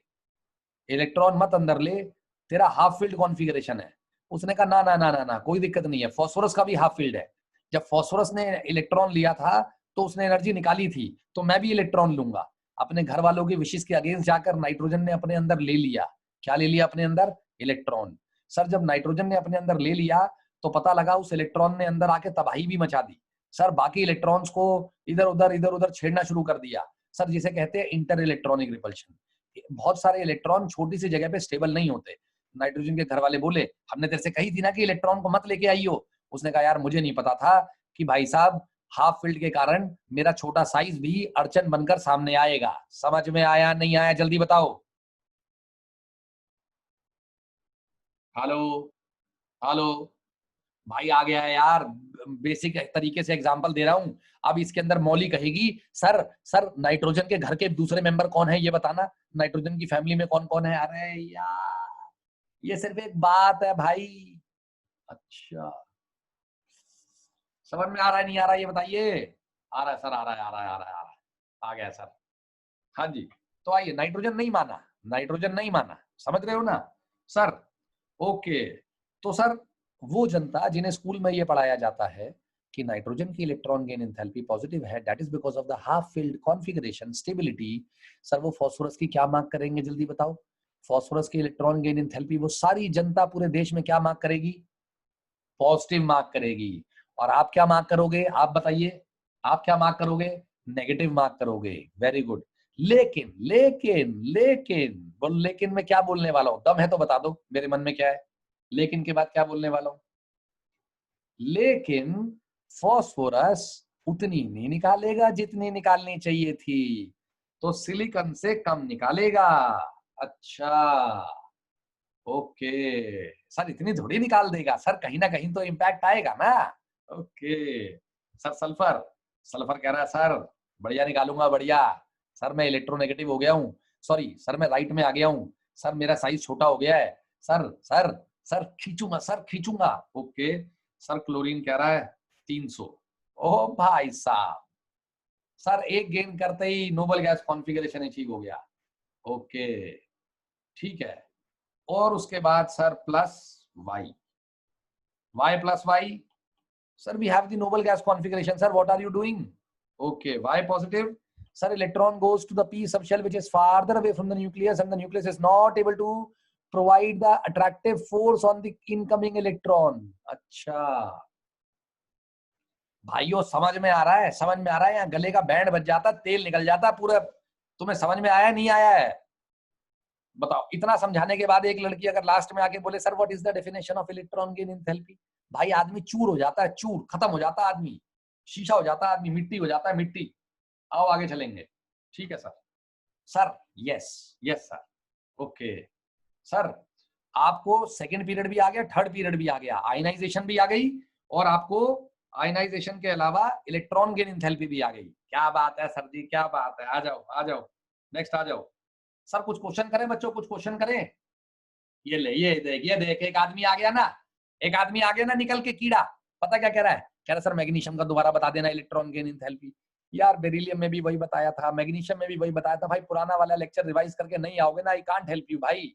इलेक्ट्रॉन मत अंदर ले, तेरा हाफ फील्ड कॉन्फ़िगरेशन है. उसने कहा ना ना ना ना ना, कोई दिक्कत नहीं है, फॉस्फोरस का भी हाफ फील्ड है. जब फॉस्फोरस ने इलेक्ट्रॉन लिया था तो उसने एनर्जी निकाली थी, तो मैं भी इलेक्ट्रॉन लूंगा. अपने घर वालों की विशेष के अगेंस्ट जाकर नाइट्रोजन ने अपने अंदर ले लिया. क्या ले लिया अपने अंदर? इलेक्ट्रॉन. सर जब नाइट्रोजन ने अपने अंदर ले लिया तो पता लगा उस इलेक्ट्रॉन ने अंदर आके तबाही भी मचा दी. सर बाकी इलेक्ट्रॉन्स को इधर उधर छेड़ना शुरू कर दिया. सर जिसे कहते हैं इंटर इलेक्ट्रॉनिक रिपल्शन. बहुत सारे इलेक्ट्रॉन छोटी सी जगह पे स्टेबल नहीं होते. नाइट्रोजन के घर वाले बोले, हमने तेरे से कही थी ना कि इलेक्ट्रॉन को मत लेके आइयो. उसने कहा यार मुझे नहीं पता था कि भाई साहब हाफ फील्ड के कारण मेरा छोटा साइज भी अड़चन बनकर सामने आएगा. समझ में आया नहीं आया? जल्दी बताओ. हेलो हेलो भाई, आ गया है यार. बेसिक तरीके से एग्जांपल दे रहा हूं. अब इसके अंदर मौली कहेगी सर नाइट्रोजन के घर के दूसरे मेंबर कौन है ये बताना. नाइट्रोजन की फैमिली में कौन कौन है? अरे यार ये सिर्फ एक बात है भाई. अच्छा समझ में आ रहा है नहीं आ रहा ये बताइए? आ रहा है सर, आ रहा है आ रहा है आ रहा है आ रहा है, आ गया सर. हाँ जी. तो आइए, नाइट्रोजन नहीं माना, नाइट्रोजन नहीं माना, समझ रहे हो ना सर? ओके. तो सर वो जनता जिन्हें स्कूल में ये पढ़ाया जाता है कि नाइट्रोजन की इलेक्ट्रॉन गेन एंथैल्पी पॉजिटिव है, that is because of the half field configuration stability. Sir वो फास्फोरस की क्या मार्क करेंगे? जल्दी बताओ. फास्फोरस की इलेक्ट्रॉन गेन एंथैल्पी वो सारी जनता पूरे देश में क्या मार्क करेगी? पॉजिटिव मार्क करेगी. और आप क्या मार्क करोगे? आप बताइए, आप क्या मार्क करोगे? नेगेटिव मार्क करोगे. Very good. लेकिन लेकिन लेकिन बोल, लेकिन मैं क्या बोलने वाला हूं? दम है तो बता दो मेरे मन में क्या है. लेकिन के बाद क्या बोलने वाला हूं? लेकिन फॉस्फोरस उतनी नहीं निकालेगा जितनी निकालनी चाहिए थी, तो सिलिकॉन से कम निकालेगा. अच्छा ओके. सर इतनी थोड़ी निकाल देगा सर, कहीं ना कहीं तो इम्पैक्ट आएगा ना. ओके सर सल्फर, सल्फर कह रहा है सर बढ़िया निकालूंगा बढ़िया। सर मैं इलेक्ट्रोनेगेटिव हो गया हूँ, सॉरी सर मैं राइट में आ गया हूँ, सर मेरा साइज छोटा हो गया है, सर सर सर खींचूंगा सर खींचूंगा। ओके सर क्लोरीन कह रहा है 300। ओ भाई साहब, सर एक गेन करते ही नोबल गैस कॉन्फ़िगरेशन अचीव हो गया। ओके ठीक है, और उसके बाद sir plus Y, Y plus Y, sir we have the noble gas configuration, sir what are you doing? Okay, y positive, sir electron goes to the p subshell which is farther away from the nucleus and the nucleus is not able to provide the attractive force on the incoming electron। अच्छा भाइयों समझ में आ रहा है, समझ में आ रहा है, यहाँ गले का बैंड बज जाता, तेल निकल जाता पूरा। तुम्हें समझ में आया नहीं आया है बताओ? इतना समझाने के बाद एक लड़की अगर लास्ट में आके बोले sir what is the definition of electron gain enthalpy, भाई आदमी चूर हो जाता है, चूर खत्म हो जाता है आदमी, शीशा हो जाता है आदमी, मिट्टी हो जाता है मिट्टी। आओ आगे चलेंगे। ठीक है sir, sir yes yes sir. Okay sir आपको सेकंड पीरियड भी आ गया, थर्ड पीरियड भी आ गया, आयनाइजेशन भी आ गई, और आपको आयनाइजेशन के अलावा इलेक्ट्रॉन गेन एंथैल्पी भी आ गई। क्या बात है सर जी, क्या बात है, आ जाओ आ जाओ, नेक्स्ट आ जाओ। सर कुछ क्वेश्चन करें बच्चों, कुछ क्वेश्चन करें। ये ले, ये देख एक आदमी आ गया ना, एक आदमी आ गया ना निकल के कीड़ा। पता क्या कह रहा है? कह रहा है सर मैग्नीशियम का दोबारा बता देना इलेक्ट्रॉन गेन एंथैल्पी। यार बेरिलियम में भी वही बताया था, मैग्नीशियम में भी वही बताया था भाई, पुराना वाला लेक्चर रिवाइज करके नहीं आओगे ना, आई कांट हेल्प यू भाई,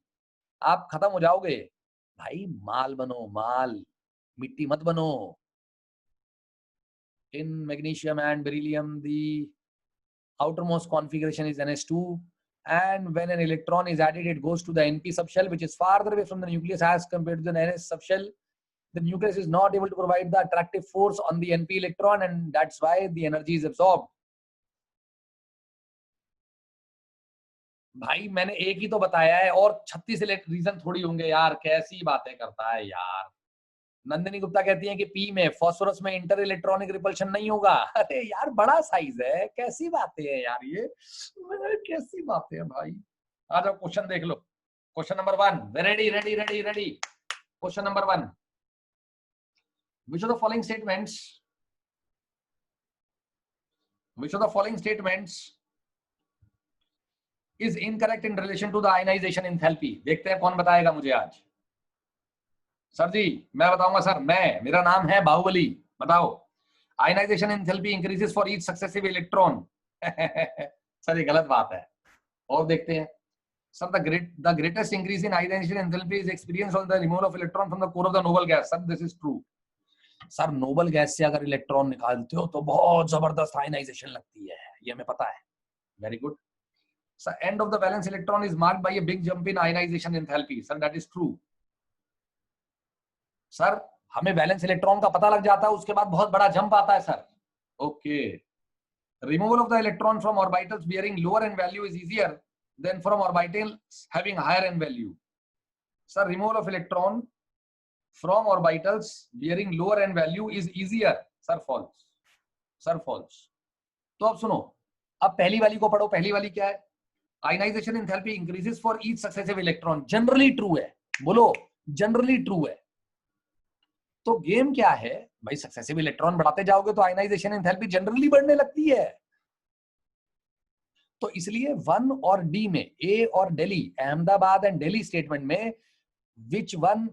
आप खत्म हो जाओगे भाई। माल बनो माल, मिट्टी मत बनो। In magnesium and beryllium the outermost configuration is NS2, and when an electron is added it goes to the NP subshell which is farther away from the nucleus as compared to the NS subshell. The nucleus is not able to provide the attractive force on the NP electron and that's why the energy is absorbed. भाई मैंने एक ही तो बताया है और 36 reason थोड़ी होंगे यार, कैसी बातें करता है यार। नंदिनी गुप्ता कहती हैं कि पी में फास्फोरस में इंटर इलेक्ट्रॉनिक रिपल्शन नहीं होगा। अरे यार बड़ा साइज है, कैसी बातें हैं यार ये, कैसी बातें हैं भाई। आ जाओ क्वेश्चन देख लो। Question number 1, ready ready ready ready. Question number 1, which of the following statements is incorrect in relation to the ionization enthalpy? देखते हैं कौन बताएगा मुझे आज। सर जी मैं बताऊंगा सर, मेरा नाम है बाहुबली, बताओ। Ionisation enthalpy increases for each successive electron. Sir ये गलत बात है, और देखते हैं। Sir the greatest increase in ionisation enthalpy is experienced on the removal of electron from the core of the noble gas. Sir this is true. Sir noble gas से अगर electron निकालते हो तो बहुत जबरदस्त आयनाइजेशन लगती है, ये हमें पता है। Very good. Sir end of the valence electron is marked by a big jump in ionisation enthalpy. Sir that is true. Sir हमें वैलेंस इलेक्ट्रॉन का पता लग जाता है, उसके बाद बहुत बड़ा जंप आता है sir. Okay. Removal of the electron from orbitals bearing lower n value is easier than from orbitals having higher n value. Sir removal of electron from orbitals bearing lower n value is easier. Sir false, sir false. तो अब सुनो, अब पहली वाली को पढ़ो। पहली वाली क्या है? Ionisation enthalpy increases for each successive electron. Generally true है, बोलो जनरली ट्रू है। तो गेम क्या है भाई, सक्सेसिव इलेक्ट्रॉन बढ़ाते जाओगे तो आयनाइजेशन एंथैल्पी जनरली बढ़ने लगती है। तो इसलिए 1 और डी में, ए और दिल्ली, अहमदाबाद एंड दिल्ली स्टेटमेंट में which one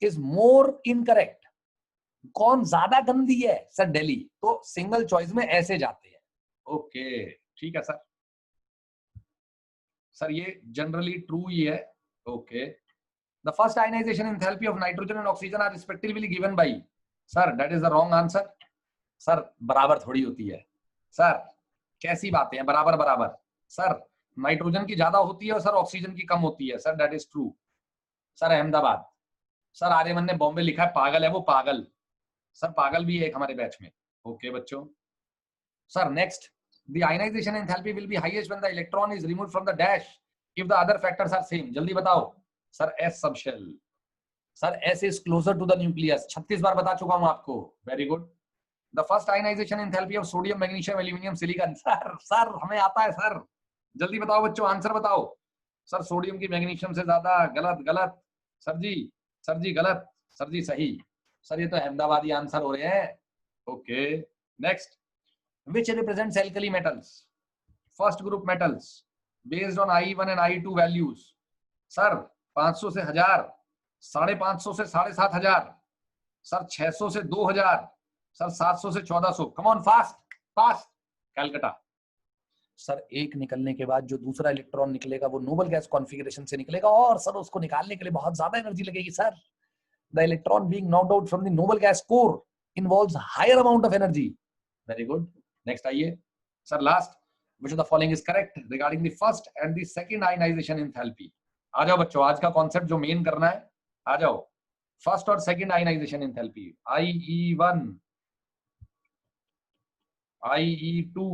is more incorrect, कौन ज्यादा गंदी है? सर दिल्ली। तो सिंगल चॉइस में ऐसे जाते हैं। ओके ठीक है सर। सर ये जनरली ट्रू ही है। Okay. The first ionization enthalpy of nitrogen and oxygen are respectively given by, sir that is the wrong answer। Sir बराबर थोड़ी होती है सर, कैसी बातें हैं बराबर बराबर। सर नाइट्रोजन की ज्यादा होती है और सर ऑक्सीजन की कम होती है। Sir that is true. Sir Ahmedabad. Sir Aryaman ने बॉम्बे लिखा है, पागल है वो, पागल। सर पागल भी है एक हमारे बैच में। ओके बच्चों। Sir next, the ionization enthalpy will be highest when the electron is removed from the dash if the other factors are same। जल्दी बताओ। Sir S subshell. Sir S is closer to the nucleus. 36 बार बता चुका हूं आपको। Very good. The first ionisation enthalpy of sodium magnesium aluminium silicon. Sir हमें आता है सर, जल्दी बताओ बच्चों, आंसर बताओ। सर सोडियम की मैग्नीशियम से ज्यादा। गलत गलत सर जी, सर जी गलत, सर जी सही। सर ये तो अहमदाबादी आंसर हो रहे हैं। Okay next, which represents alkali metals, first group metals based on I1 and I2 values. Sir 500 से 1000, 550 से 7500, सर 600 से 2000, सर 700 से 1400. Come on fast fast. Calcutta. Sir एक निकलने के बाद जो दूसरा इलेक्ट्रॉन निकलेगा वो नोबल गैस कॉन्फ़िगरेशन से निकलेगा और सर उसको निकालने के लिए बहुत ज्यादा एनर्जी लगेगी sir. The electron being knocked out from the noble gas core involves higher amount of energy. Very good. Next आइए sir. Last, which of the following is correct regarding the first and the second ionization enthalpy. आ जाओ बच्चों, आज का concept जो main करना है, आ जाओ. First और second ionization enthalpy, IE1 IE2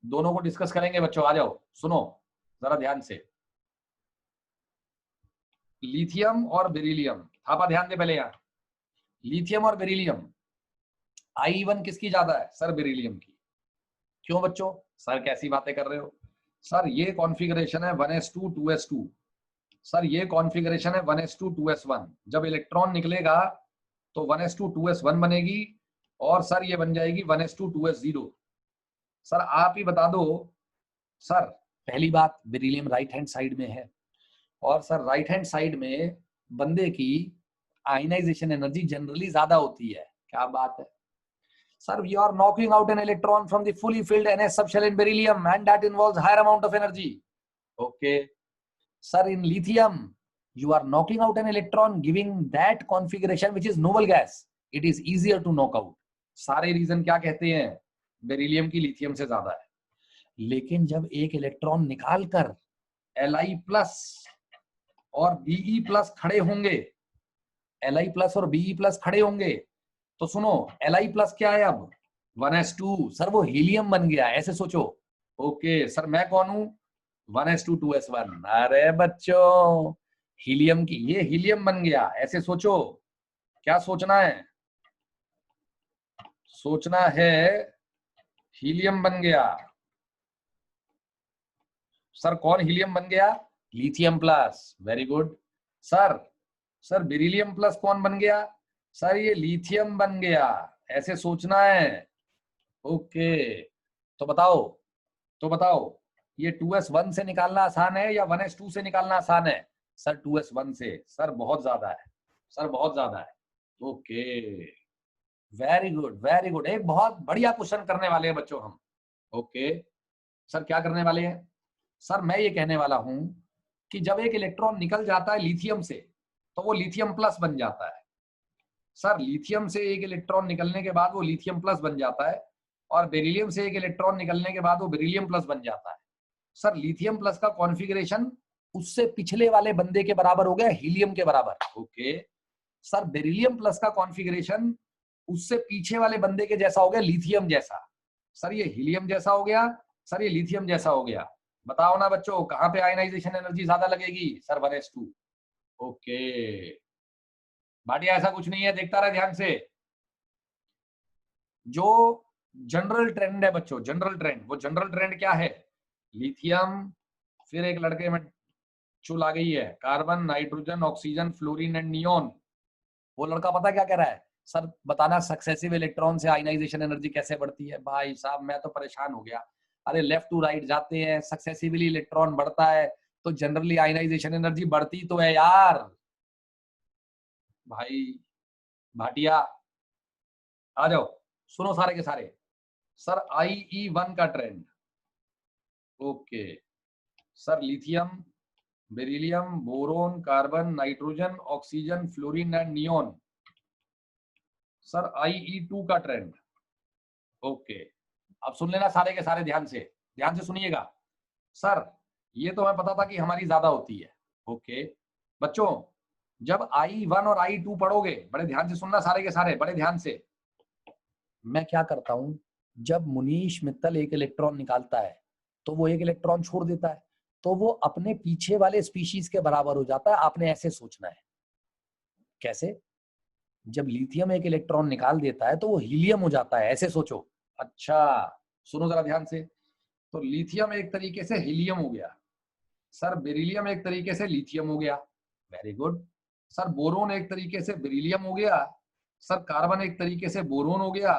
दोनों को डिस्कस करेंगे बच्चों. आ जाओ, सुनो जरा ध्यान से. लिथियम और बेरिलियम, थापा ध्यान दे पहले. यहाँ लिथियम और बेरिलियम, IE1 किसकी ज्यादा है? सर बेरिलियम की. क्यों बच्चों? सर कैसी बातें कर रहे हो? सर ये कॉन्फ़िगरेशन है 1s2 2s2. सर ये कॉन्फ़िगरेशन है 1s2 2s1. जब इलेक्ट्रॉन निकलेगा तो 1s2 2s1 बनेगी और सर ये बन जाएगी 1s2 2s0. सर आप ही बता दो. सर पहली बात, बेरिलियम राइट हैंड साइड में है और सर राइट हैंड साइड में बंदे की आयनाइजेशन एनर्जी जनरली ज्यादा होती है. क्या बात है sir? You are knocking out an electron from the fully filled NS subshell in beryllium and that involves higher amount of energy. Okay sir, in lithium you are knocking out an electron giving that configuration which is noble gas. It is easier to knock out. सारे reason क्या कहते हैं? Beryllium की lithium से ज्यादा है. लेकिन जब एक इलेक्ट्रॉन निकालकर Li+ और Be+ खड़े होंगे, Li+ और Be+ खड़े होंगे तो सुनो, Li+ क्या है अब? 1s2. सर वो हीलियम बन गया, ऐसे सोचो. ओके सर मैं कौन हूं? 1s2 2s1. अरे बच्चों हीलियम की, ये हीलियम बन गया, ऐसे सोचो. क्या सोचना है? सोचना है हीलियम बन गया. सर कौन हीलियम बन गया? Lithium plus. Very good. Sir beryllium plus कौन बन गया? सर ये लिथियम बन गया, ऐसे सोचना है. ओके तो बताओ ये 2s1 से निकालना आसान है या 1s2 से निकालना आसान है? सर 2s1 से. सर बहुत ज्यादा है, सर बहुत ज्यादा है. Okay very good very good. एक बहुत बढ़िया क्वेश्चन करने वाले हैं बच्चों हम. ओके सर क्या करने वाले हैं? सर मैं ये कहने वाला हूं कि जब एक इलेक्ट्रॉन निकल जाता है लिथियम से तो वो लिथियम प्लस बन जाता है. सर लिथियम से एक इलेक्ट्रॉन निकलने के बाद वो लिथियम प्लस बन जाता है और बेरिलियम से एक इलेक्ट्रॉन निकलने के बाद वो बेरिलियम प्लस बन जाता है. सर लिथियम प्लस का कॉन्फ़िगरेशन उससे पिछले वाले बंदे के बराबर हो गया, हीलियम के बराबर. ओके सर बेरिलियम प्लस का कॉन्फ़िगरेशन उससे पीछे वाले बंदे के जैसा हो गया, लिथियम जैसा. सर ये हीलियम जैसा हो गया, सर ये लिथियम जैसा हो गया. बताओ ना बच्चों कहां पे आयनाइजेशन एनर्जी ज्यादा लगेगी? Sir 1s2. ओके भाटिया ऐसा कुछ नहीं है, देखता रहे ध्यान से. जो जनरल ट्रेंड है बच्चों, जनरल ट्रेंड, वो जनरल ट्रेंड क्या है? लिथियम, फिर एक लड़के में चुल आ गई है, carbon, nitrogen, oxygen, fluorine and neon. वो लड़का पता क्या कह रहा है? सर बताना सक्सेसिव इलेक्ट्रॉन से आयनाइजेशन एनर्जी कैसे बढ़ती है. भाई साहब मैं तो परेशान हो गया. अरे लेफ्ट टू राइट जाते हैं, सक्सेसिवली इलेक्ट्रॉन बढ़ता है तो जनरली आयनाइजेशन एनर्जी बढ़ती तो है यार. भाई भाटिया आ जाओ, सुनो सारे के सारे. सर IE1 का trend. Okay sir lithium, beryllium, boron, carbon, nitrogen, oxygen, fluorine and neon. Sir IE2 का ट्रेंड. ओके अब सुन लेना सारे के सारे, ध्यान से सुनिएगा. सर ये तो हमें पता था कि हमारी ज्यादा होती है. ओके बच्चों जब IE1 और IE2 पढ़ोगे, बड़े ध्यान से सुनना सारे के सारे, बड़े ध्यान से. मैं क्या करता हूं, जब मुनीश मित्तल एक इलेक्ट्रॉन निकालता है तो वो एक इलेक्ट्रॉन छोड़ देता है तो वो अपने पीछे वाले स्पीशीज के बराबर हो जाता है. आपने ऐसे सोचना है. कैसे? जब लिथियम एक इलेक्ट्रॉन निकाल देता है तो वो हीलियम हो जाता है, ऐसे सोचो. अच्छा सुनो जरा ध्यान से. तो लिथियम एक तरीके से हीलियम हो गया. सर बेरिलियम एक तरीके से लिथियम हो गया. Very good. सर बोरोन एक तरीके से बेरिलियम हो गया. सर कार्बन एक तरीके से बोरोन हो गया.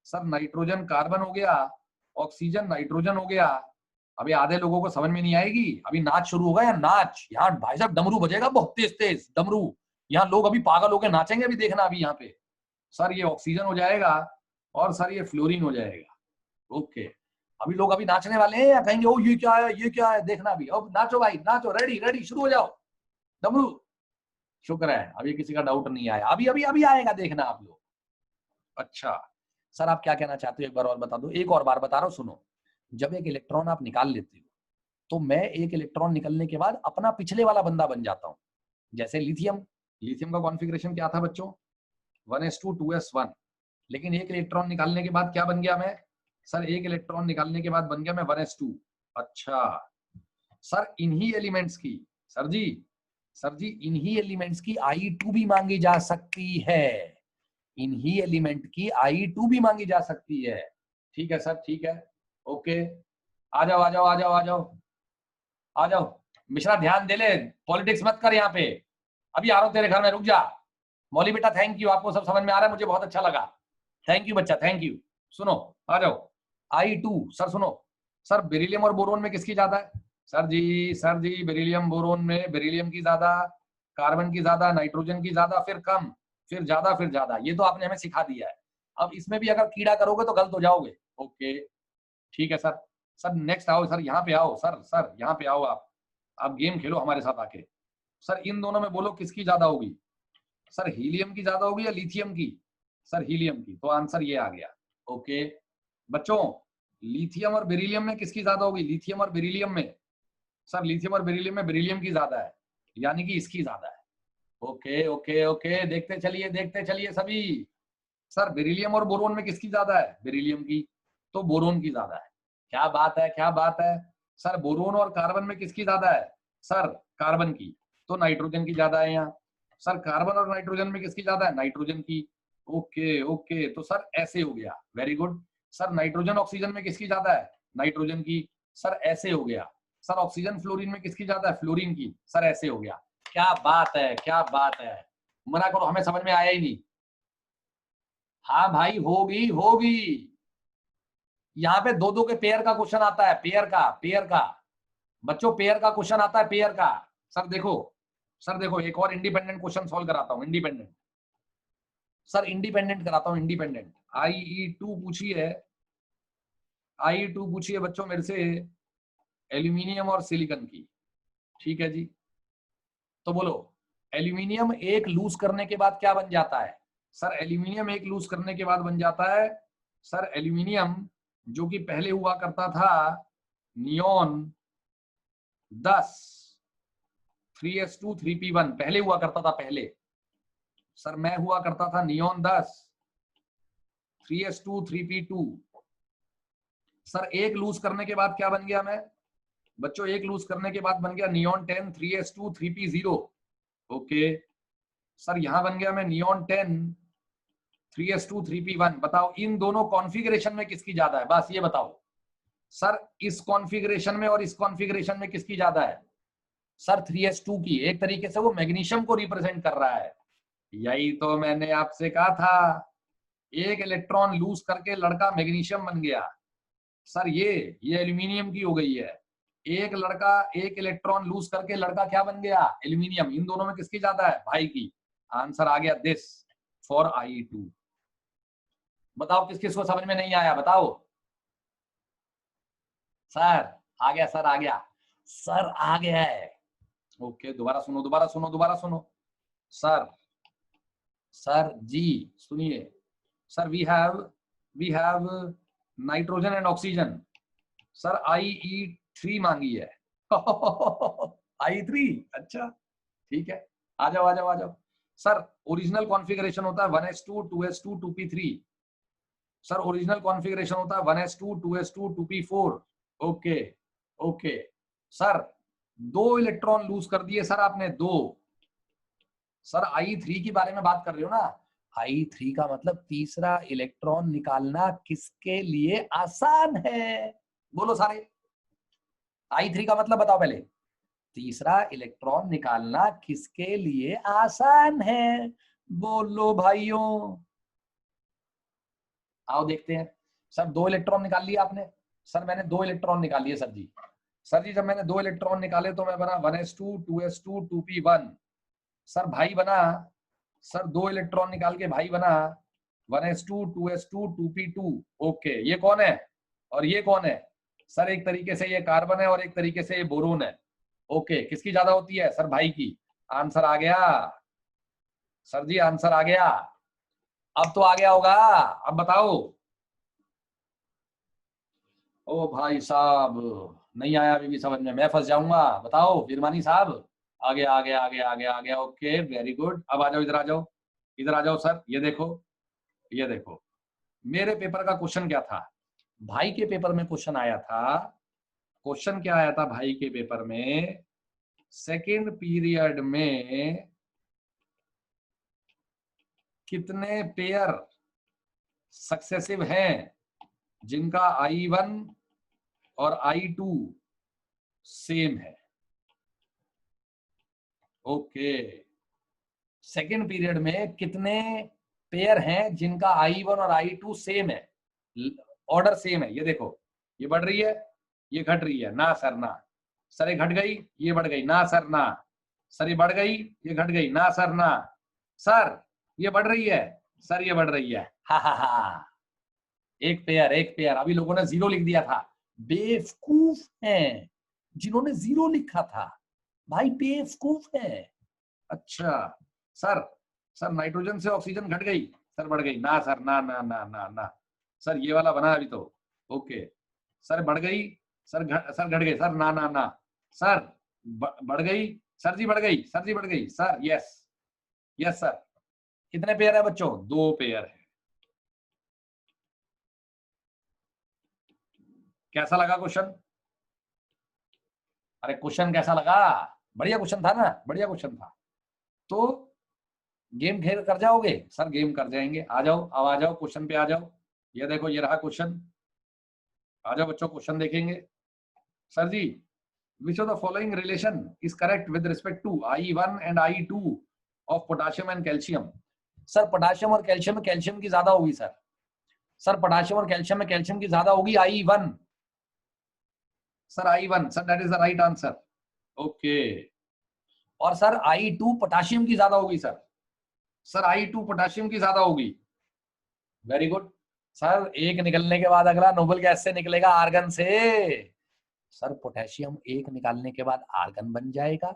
सर नाइट्रोजन कार्बन हो गया, ऑक्सीजन नाइट्रोजन हो गया। अभी आधे लोगों को समझ में नहीं आएगी, अभी नाच शुरू होगा या नाच, यहाँ भाई साहब डमरू बजेगा बहुत तेज तेज डमरू, यहाँ लोग अभी पागल होकर नाचेंगे, अभी देखना अभी यहाँ पे। सर ये ऑक्सीजन हो जाएगा और सर ये फ्लोरीन हो जाएगा। ओके, अभी लोग अभी नाचने वाले हैं या कहेंगे ओ ये क्या है, ये क्या है, देखना अभी। अब नाचो भाई नाचो, रेडी रेडी शुरू हो जाओ डमरू। शुक्र है अभी किसी का डाउट नहीं आया, अभी अभी अभी आएगा देखना आप लोग। अच्छा सर आप क्या कहना चाहते हो, एक बार और बता दो, एक और बार बता रहा हूँ सुनो। जब एक इलेक्ट्रॉन आप निकाल लेते हो तो मैं एक इलेक्ट्रॉन निकलने के बाद अपना पिछले वाला बंदा बन जाता हूं। जैसे लिथियम, लिथियम का कॉन्फ़िगरेशन क्या था बच्चों, 1s2 2s1। लेकिन एक इलेक्ट्रॉन निकालने के बाद क्या बन गया मैं, सर एक इलेक्ट्रॉन निकालने के बाद बन गया मैं 1s2। अच्छा सर इन्हीं एलिमेंट्स की, सर जी इन्हीं एलिमेंट्स की I2 भी मांगी जा सकती है, इन्हीं एलिमेंट की I2 भी मांगी जा सकती है। ठीक है सर ठीक है, ओके आ जाओ आ जाओ आ जाओ आ जाओ आ जाओ। मिश्रा ध्यान दे ले, पॉलिटिक्स मत कर यहाँ पे, अभी आ रहा हूँ तेरे घर में, रुक जा। मौली बेटा थैंक यू, आपको सब समझ में आ रहा है, मुझे बहुत अच्छा लगा, थैंक यू बच्चा थैंक यू। सुनो आ जाओ, I2 सर सुनो, सर बेरिलियम और बोरोन में किसकी ज्यादा है, सर जी बेरिलियम बोरोन में बेरिलियम की ज्यादा, कार्बन की ज्यादा, नाइट्रोजन की ज्यादा, फिर कम, फिर ज्यादा, फिर ज्यादा, ये तो आपने हमें सिखा दिया है। अब इसमें भी अगर कीड़ा करोगे तो गलत हो जाओगे। ओके ठीक है सर, सर नेक्स्ट आओ सर, यहाँ पे आओ सर यहाँ पे आओ, आप गेम खेलो हमारे साथ आके। सर इन दोनों में बोलो किसकी ज्यादा होगी, सर हीलियम की ज्यादा होगी या लिथियम की, सर हीलियम की, तो आंसर ये आ गया। ओके बच्चों, लिथियम और बेरिलियम में किसकी ज्यादा होगी, लिथियम और बेरिलियम में, सर लिथियम और बेरिलियम में बेरिलियम की ज्यादा है, यानी कि इसकी ज्यादा है। ओके ओके ओके देखते चलिए सभी। सर बेरिलियम और बोरोन में किसकी ज्यादा है, बेरिलियम की, तो बोरोन की ज्यादा है। क्या बात है क्या बात है। सर बोरोन और कार्बन में किसकी ज्यादा है, सर कार्बन की, तो नाइट्रोजन की ज्यादा है यहाँ। सर कार्बन और नाइट्रोजन में किसकी ज्यादा है, नाइट्रोजन की। ओके ओके तो सर ऐसे हो गया, very good. Sir nitrogen oxygen में किसकी ज्यादा है, नाइट्रोजन की, सर ऐसे हो गया। सर ऑक्सीजन फ्लोरीन में किसकी ज्यादा है, फ्लोरीन की, सर ऐसे हो गया। क्या बात है क्या बात है, मना करो हमें समझ में आया ही नहीं। हाँ भाई होगी होगी, यहाँ पे दो दो के पेयर का क्वेश्चन आता है, पेयर का बच्चों, पेयर का क्वेश्चन आता है, पेयर का। सर देखो एक और इंडिपेंडेंट क्वेश्चन सॉल्व कराता हूँ, इंडिपेंडेंट, सर इंडिपेंडेंट कराता हूँ, इंडिपेंडेंट। IE2 पूछिए बच्चों मेरे से, एल्यूमिनियम और सिलिकॉन की। ठीक है जी, तो बोलो एल्यूमिनियम एक लूज करने के बाद क्या बन जाता है, सर एल्यूमिनियम एक लूज करने के बाद बन जाता है, सर एल्यूमिनियम जो कि पहले हुआ करता था नियोन 10 3s2 3p1, पहले हुआ करता था पहले, सर मैं हुआ करता था नियोन 10 3s2 3p2। सर एक लूज करने के बाद क्या बन गया मैं, बच्चों एक लूज करने के बाद बन गया neon 10 3s2 3p0। Okay sir यहां बन गया मैं नियोन 10 3s2 3p1। बताओ इन दोनों कॉन्फ़िगरेशन में किसकी ज्यादा है, बस ये बताओ। सर इस कॉन्फ़िगरेशन में और इस कॉन्फ़िगरेशन में किसकी ज्यादा है, सर 3s2 की। एक तरीके से वो मैग्नीशियम को रिप्रेजेंट कर रहा है। यही तो मैंने आपसे कहा था, एक इलेक्ट्रॉन लूज करके लड़का मैग्नीशियम बन गया। सर ये एल्यूमिनियम की हो गई है, एक लड़का एक इलेक्ट्रॉन लूज करके लड़का क्या बन गया, एल्यूमिनियम। इन दोनों में किसकी ज्यादा है, भाई की। आंसर आ गया दिस फॉर IE2। बताओ किस किस को समझ में नहीं आया, बताओ। सर आ गया, सर आ गया, सर आ गया है। ओके दोबारा सुनो दोबारा सुनो दोबारा सुनो। सर जी सुनिए, sir we have nitrogen and oxygen. Sir IE3 मांगी है IE3, अच्छा ठीक है, आ जाओ आ जाओ आ जाओ। सर ओरिजिनल कॉन्फ़िगरेशन होता है 1s2 2s2 2p3। Sir original configuration होता है 1s2 2s2 2p4। Okay okay sir दो इलेक्ट्रॉन लूज कर दिए सर आपने, दो। सर IE3 के बारे में बात कर रहे हो ना, IE3 का मतलब तीसरा इलेक्ट्रॉन निकालना किसके लिए आसान है, बोलो सारे। I3 का मतलब बताओ पहले, तीसरा इलेक्ट्रॉन निकालना किसके लिए आसान है, बोलो भाइयों। आओ देखते हैं। सर 2 इलेक्ट्रॉन निकाल लिए आपने। सर मैंने 2 इलेक्ट्रॉन निकाल लिए सर जी। सर जी जब मैंने 2 इलेक्ट्रॉन निकाले तो मैं बना 1s2 2s2 2p1। सर भाई बना, सर 2 इलेक्ट्रॉन निकाल के भाई बना 1s2 2s2 2p2। ओके, ये कौन है और ये कौन है? सर एक तरीके से ये कार्बन है और एक तरीके से ये बोरोन है। ओके, किसकी ज्यादा होती है? सर भाई की। आंसर आ गया सर जी, आंसर आ गया। अब तो आ गया होगा, अब बताओ। ओ भाई साहब, नहीं आया अभी भी समझ में, मैं फंस जाऊंगा। बताओ फिरमानी साहब। आ गया आ गया आ गया आ गया आ गया। Okay very good. अब आ जाओ, इधर आ जाओ, इधर आ जाओ सर। ये देखो, ये देखो, मेरे पेपर का क्वेश्चन क्या था? भाई के पेपर में क्वेश्चन आया था। क्वेश्चन क्या आया था भाई के पेपर में? सेकेंड पीरियड में कितने पेयर सक्सेसिव हैं जिनका I1 और I2 सेम है? ओके, सेकेंड पीरियड में कितने पेयर हैं जिनका I1 और I2 सेम है, ऑर्डर सेम है? ये देखो, ये बढ़ रही है, ये घट रही है। ना सर ना। सर ये घट गई, ये बढ़ गई। ना सर ना। सर ये बढ़ गई, ये घट गई। ना सर ना। सर ये बढ़ रही है, सर ये बढ़ रही है। हा हा हा, एक पेयर एक पेयर। अभी लोगों ने 0 लिख दिया था, बेवकूफ हैं जिन्होंने 0 लिखा था भाई, बेवकूफ है। अच्छा सर, सर नाइट्रोजन से ऑक्सीजन घट गई, सर बढ़ गई। ना सर ना ना ना ना ना। सर ये वाला बना अभी तो। ओके, सर बढ़ गई, सर घट गई। सर ना ना ना। सर बढ़ गई, सर जी बढ़ गई, सर जी बढ़ गई। Sir yes, yes sir. कितने पेयर है बच्चों? 2 पेयर है। कैसा लगा क्वेश्चन? अरे क्वेश्चन कैसा लगा? बढ़िया क्वेश्चन था ना, बढ़िया क्वेश्चन था। तो गेम खेल कर जाओगे? सर गेम कर जाएंगे। आ जाओ, अब आ जाओ क्वेश्चन पे आ जाओ। ये देखो, ये रहा क्वेश्चन। आ जाओ बच्चों, क्वेश्चन देखेंगे। Sir ji, which of the following relation is correct with respect to I1 and I2 of potassium and calcium? Sir potassium और कैल्शियम में कैल्शियम की ज्यादा होगी सर। सर पोटाशियम और कैल्शियम में कैल्शियम की ज्यादा होगी, I1। Sir I1, sir that is the right answer. Okay, और सर I2 पोटाशियम की ज्यादा होगी सर। सर I2 पोटाशियम की ज्यादा होगी। Very good. सर एक निकलने के बाद अगला नोबल गैस से निकलेगा, आर्गन से। सर पोटेशियम एक निकालने के बाद आर्गन बन जाएगा।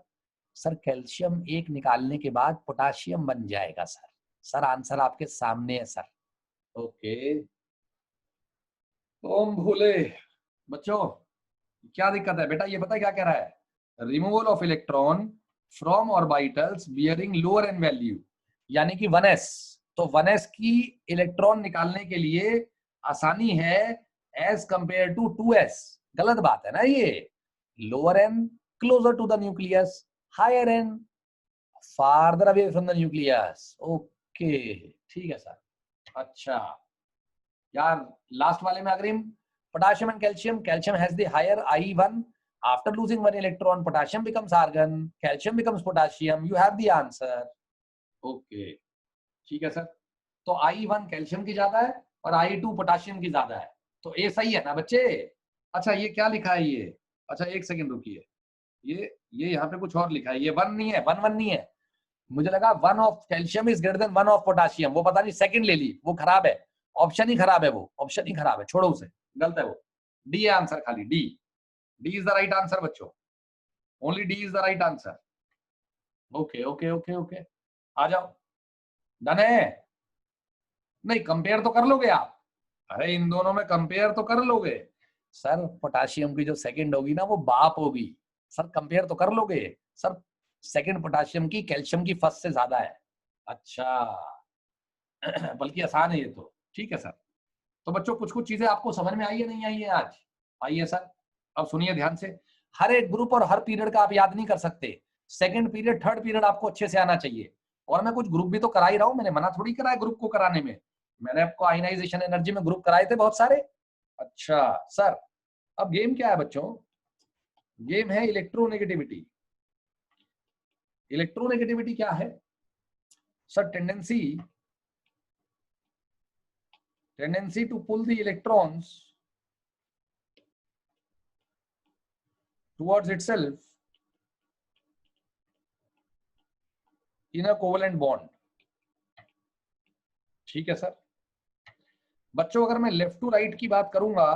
सर कैल्शियम एक निकालने के बाद पोटाशियम बन जाएगा सर। सर आंसर आपके सामने है सर। ओके, ओम भोले। बच्चों क्या दिक्कत है बेटा? ये पता क्या कह रहा है? Removal of electron from orbitals bearing lower n value, यानी कि 1s। तो 1s की इलेक्ट्रॉन निकालने के लिए आसानी है एज कंपेयर टू 2s। गलत बात है ना ये। Lower n closer to the nucleus, higher n farther away from the nucleus। Okay ठीक है सर। अच्छा यार, लास्ट वाले में अग्रिम, potassium and calcium, calcium has the higher I1, after losing 1 electron potassium becomes argon, calcium becomes potassium. You have the answer. Okay ठीक है sir. तो I1 कैल्शियम की ज्यादा है और I2 पोटाशियम की ज्यादा है, तो ए सही है ना बच्चे? अच्छा ये क्या लिखा है ये? अच्छा एक सेकंड रुकिए, ये यहाँ पे कुछ और लिखा है। ये 1 नहीं है, 1 नहीं है। मुझे लगा 1 of calcium is greater than 1 of potassium. वो पता नहीं सेकंड ले ली, वो खराब है। ऑप्शन ही खराब है, वो ऑप्शन ही खराब है, छोड़ो उसे, गलत है वो। डी है आंसर, खाली D. D is the right answer बच्चों, only D is the right answer. Okay okay okay okay, आ जाओ। डन है? नहीं कंपेयर तो कर लोगे आप? अरे इन दोनों में कंपेयर तो कर लोगे। सर पोटाशियम की जो सेकंड होगी ना वो बाप होगी। सर कंपेयर तो कर लोगे? सर सेकंड पोटाशियम की कैल्शियम की फर्स्ट से ज्यादा है। अच्छा बल्कि आसान है ये तो। ठीक है सर। तो बच्चों कुछ कुछ चीजें आपको समझ में आई है, नहीं आई है आज? आई है सर। अब सुनिए ध्यान से, हर एक ग्रुप और हर पीरियड का आप याद नहीं कर सकते। सेकंड पीरियड थर्ड पीरियड आपको अच्छे से आना चाहिए। और मैं कुछ ग्रुप भी तो करा ही रहा हूं, मैंने मना थोड़ी करा है ग्रुप को कराने में। मैंने आपको आयनाइजेशन एनर्जी में ग्रुप कराए थे बहुत सारे। अच्छा सर, अब गेम क्या है बच्चों? गेम है इलेक्ट्रोनेगेटिविटी। इलेक्ट्रोनेगेटिविटी क्या है? Sir tendency tendency to pull the electrons towards itself in a covalent bond. ठीक है सर। बच्चों अगर मैं लेफ्ट टू राइट की बात करूंगा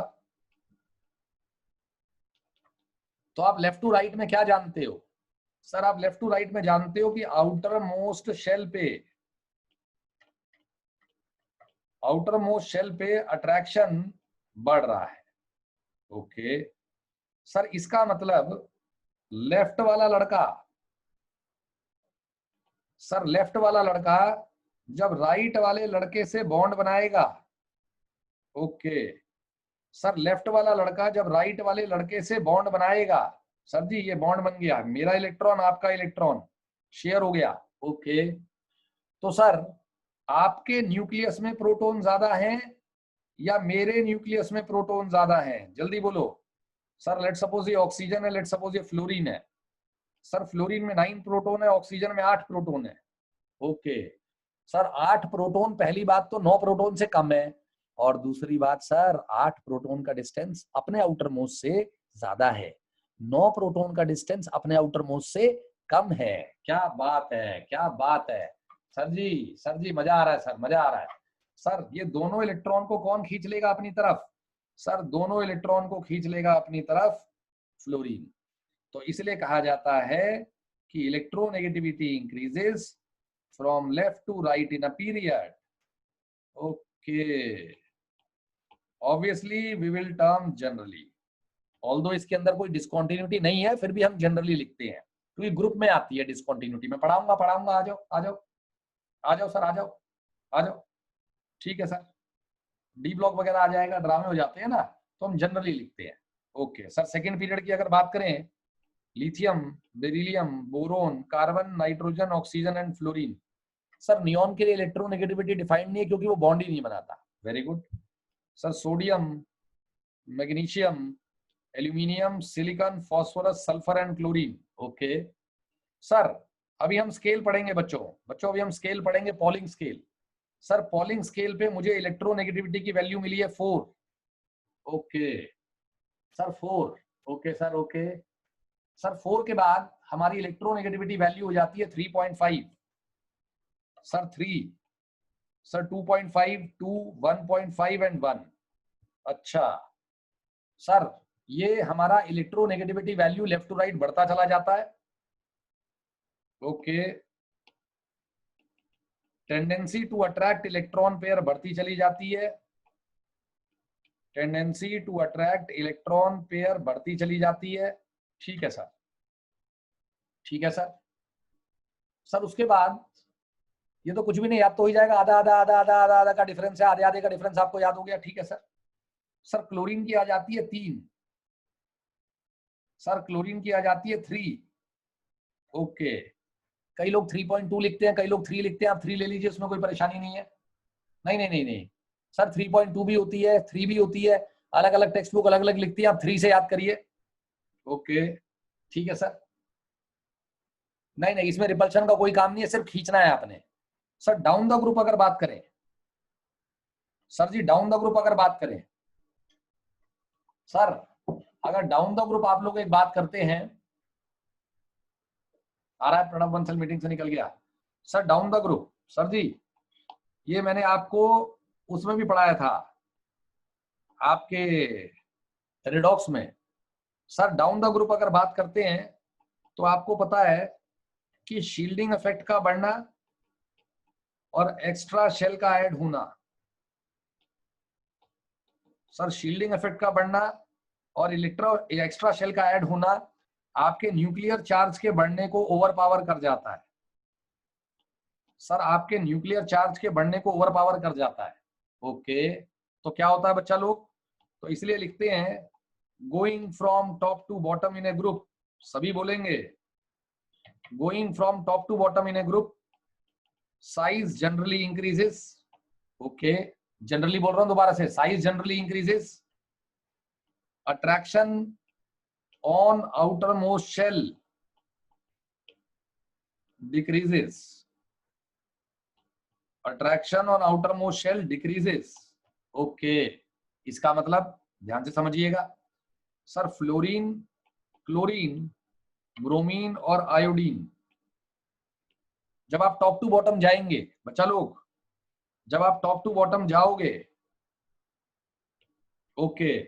तो आप लेफ्ट टू राइट में क्या जानते हो? सर आप लेफ्ट टू राइट में जानते हो कि आउटर मोस्ट शेल पे अट्रैक्शन बढ़ रहा है। ओके सर, इसका मतलब लेफ्ट वाला लड़का जब राइट वाले लड़के से बॉन्ड बनाएगा, ओके सर, लेफ्ट वाला लड़का जब राइट वाले लड़के से बॉन्ड बनाएगा, सर जी ये बॉन्ड बन गया, मेरा इलेक्ट्रॉन आपका इलेक्ट्रॉन शेयर हो गया। ओके तो सर आपके न्यूक्लियस में प्रोटॉन ज्यादा हैं या मेरे न्यूक्लियस में प्रोटॉन ज्यादा हैं? जल्दी बोलो। सर लेट सपोज ये ऑक्सीजन है, लेट सपोज ये फ्लोरीन है। सर फ्लोरीन में 9 प्रोटॉन है, ऑक्सीजन में 8 प्रोटॉन है। ओके सर 8 प्रोटॉन, पहली बात तो 9 प्रोटॉन से कम है, और दूसरी बात सर 8 प्रोटॉन का डिस्टेंस अपने आउटर मोस्ट से ज्यादा है, 9 प्रोटॉन का डिस्टेंस अपने आउटर मोस्ट से कम है। क्या बात है, क्या बात है सर जी मजा आ रहा है सर, मजा आ रहा है। सर ये दोनों इलेक्ट्रॉन को कौन खींच लेगा अपनी तरफ? सर दोनों इलेक्ट्रॉन को खींच लेगा अपनी तरफ फ्लोरीन। तो इसलिए कहा जाता है कि electronegativity increases from left to right in a period. Okay obviously we will term generally, although इसके अंदर कोई डिसकंटिन्यूटी नहीं है, फिर भी हम जनरली लिखते हैं क्योंकि ग्रुप में आती है डिसकंटिन्यूटी। मैं पढ़ाऊंगा आ जाओ सर, आ जाओ। ठीक है सर, डी ब्लॉक वगैरह आ जाएगा, ड्रामे हो जाते हैं ना, तो हम जनरली लिखते हैं। ओके सर सेकेंड पीरियड की अगर बात करें, lithium, beryllium, boron, carbon, nitrogen, oxygen and fluorine. Sir neon के लिए इलेक्ट्रोनेगेटिविटी डिफाइंड नहीं है क्योंकि वो बॉन्ड ही नहीं बनाता। Very good sir. Sodium, magnesium, aluminium, silicon, phosphorus, sulphur and chlorine. Okay sir अभी हम स्केल पढ़ेंगे बच्चों अभी हम स्केल पढ़ेंगे, polling scale. Sir polling scale पे मुझे इलेक्ट्रोनेगेटिविटी की वैल्यू मिली है 4। Okay sir 4। Okay sir, okay sir 4 के बाद हमारी इलेक्ट्रोनेगेटिविटी वैल्यू हो जाती है 3.5। Sir 3, sir 2.5, 2, 1.5 and 1। अच्छा सर ये हमारा electronegativity value left to right बढ़ता चला जाता है। Okay tendency to attract electron pair बढ़ती चली जाती है, tendency to attract electron pair बढ़ती चली जाती है। ठीक है सर, ठीक है सर। सर उसके बाद ये तो कुछ भी नहीं याद तो हो ही जाएगा, आधा आधा आधा आधा आधा आधा का डिफरेंस है, आधे आधे का डिफरेंस आपको याद हो गया। ठीक है सर। सर क्लोरीन की आ जाती है 3, सर क्लोरीन की आ जाती है 3। ओके कई लोग 3.2 लिखते हैं, कई लोग 3 लिखते हैं, आप 3 ले लीजिए, उसमें कोई परेशानी नहीं है। नहीं नहीं नहीं नहीं सर 3.2 भी होती है, 3 भी होती है, अलग अलग टेक्स्ट बुक अलग अलग लिखती है, आप 3 से याद करिए। ओके ठीक है सर। नहीं नहीं इसमें रिपल्शन का कोई काम नहीं है, सिर्फ खींचना है आपने। सर डाउन द ग्रुप अगर बात करें, sir ji down the group अगर बात करें, सर अगर डाउन द ग्रुप आप लोग एक बात करते हैं, आ रहा है प्रणब बंसल मीटिंग से निकल गया। Sir down the group, sir ji ये मैंने आपको उसमें भी पढ़ाया था आपके रिडॉक्स में। सर डाउन द ग्रुप अगर बात करते हैं तो आपको पता है कि शील्डिंग इफेक्ट का बढ़ना और एक्स्ट्रा शेल का ऐड होना, सर शील्डिंग इफेक्ट का बढ़ना और एक्स्ट्रा शेल का ऐड होना आपके न्यूक्लियर चार्ज के बढ़ने को ओवर पावर कर जाता है। सर आपके न्यूक्लियर चार्ज के बढ़ने को ओवर पावर कर जाता है। ओके तो क्या होता है बच्चा लोग, तो इसलिए लिखते हैं going from top to bottom in a group, सभी बोलेंगे going from top to bottom in a group size generally increases. Okay generally बोल रहा हूं दोबारा से, size generally increases, attraction on outermost shell decreases, attraction on outermost shell decreases. Okay, इसका मतलब ध्यान से समझिएगा सर, फ्लोरीन, क्लोरीन, ब्रोमीन और आयोडीन, जब आप टॉप टू बॉटम जाएंगे बच्चा लोग, जब आप टॉप टू बॉटम जाओगे, ओके,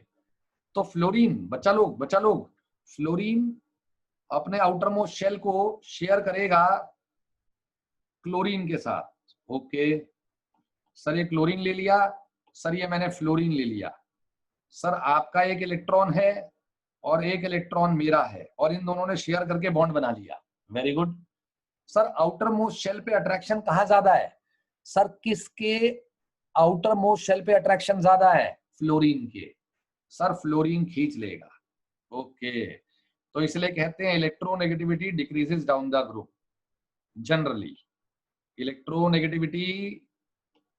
तो फ्लोरीन बच्चा लोग फ्लोरीन अपने आउटर मोस्ट शेल को शेयर करेगा क्लोरीन के साथ। ओके सर, ये क्लोरीन ले लिया, सर ये मैंने फ्लोरीन ले लिया, सर आपका एक इलेक्ट्रॉन है और एक इलेक्ट्रॉन मेरा है, और इन दोनों ने शेयर करके बॉन्ड बना लिया। Very good sir, outermost shell पे अट्रैक्शन कहाँ ज्यादा है? सर किसके आउटर मोस्ट शेल पे अट्रैक्शन ज्यादा है? फ्लोरीन के। सर फ्लोरीन खींच लेगा। ओके, तो इसलिए कहते हैं electronegativity decreases down the group generally, electronegativity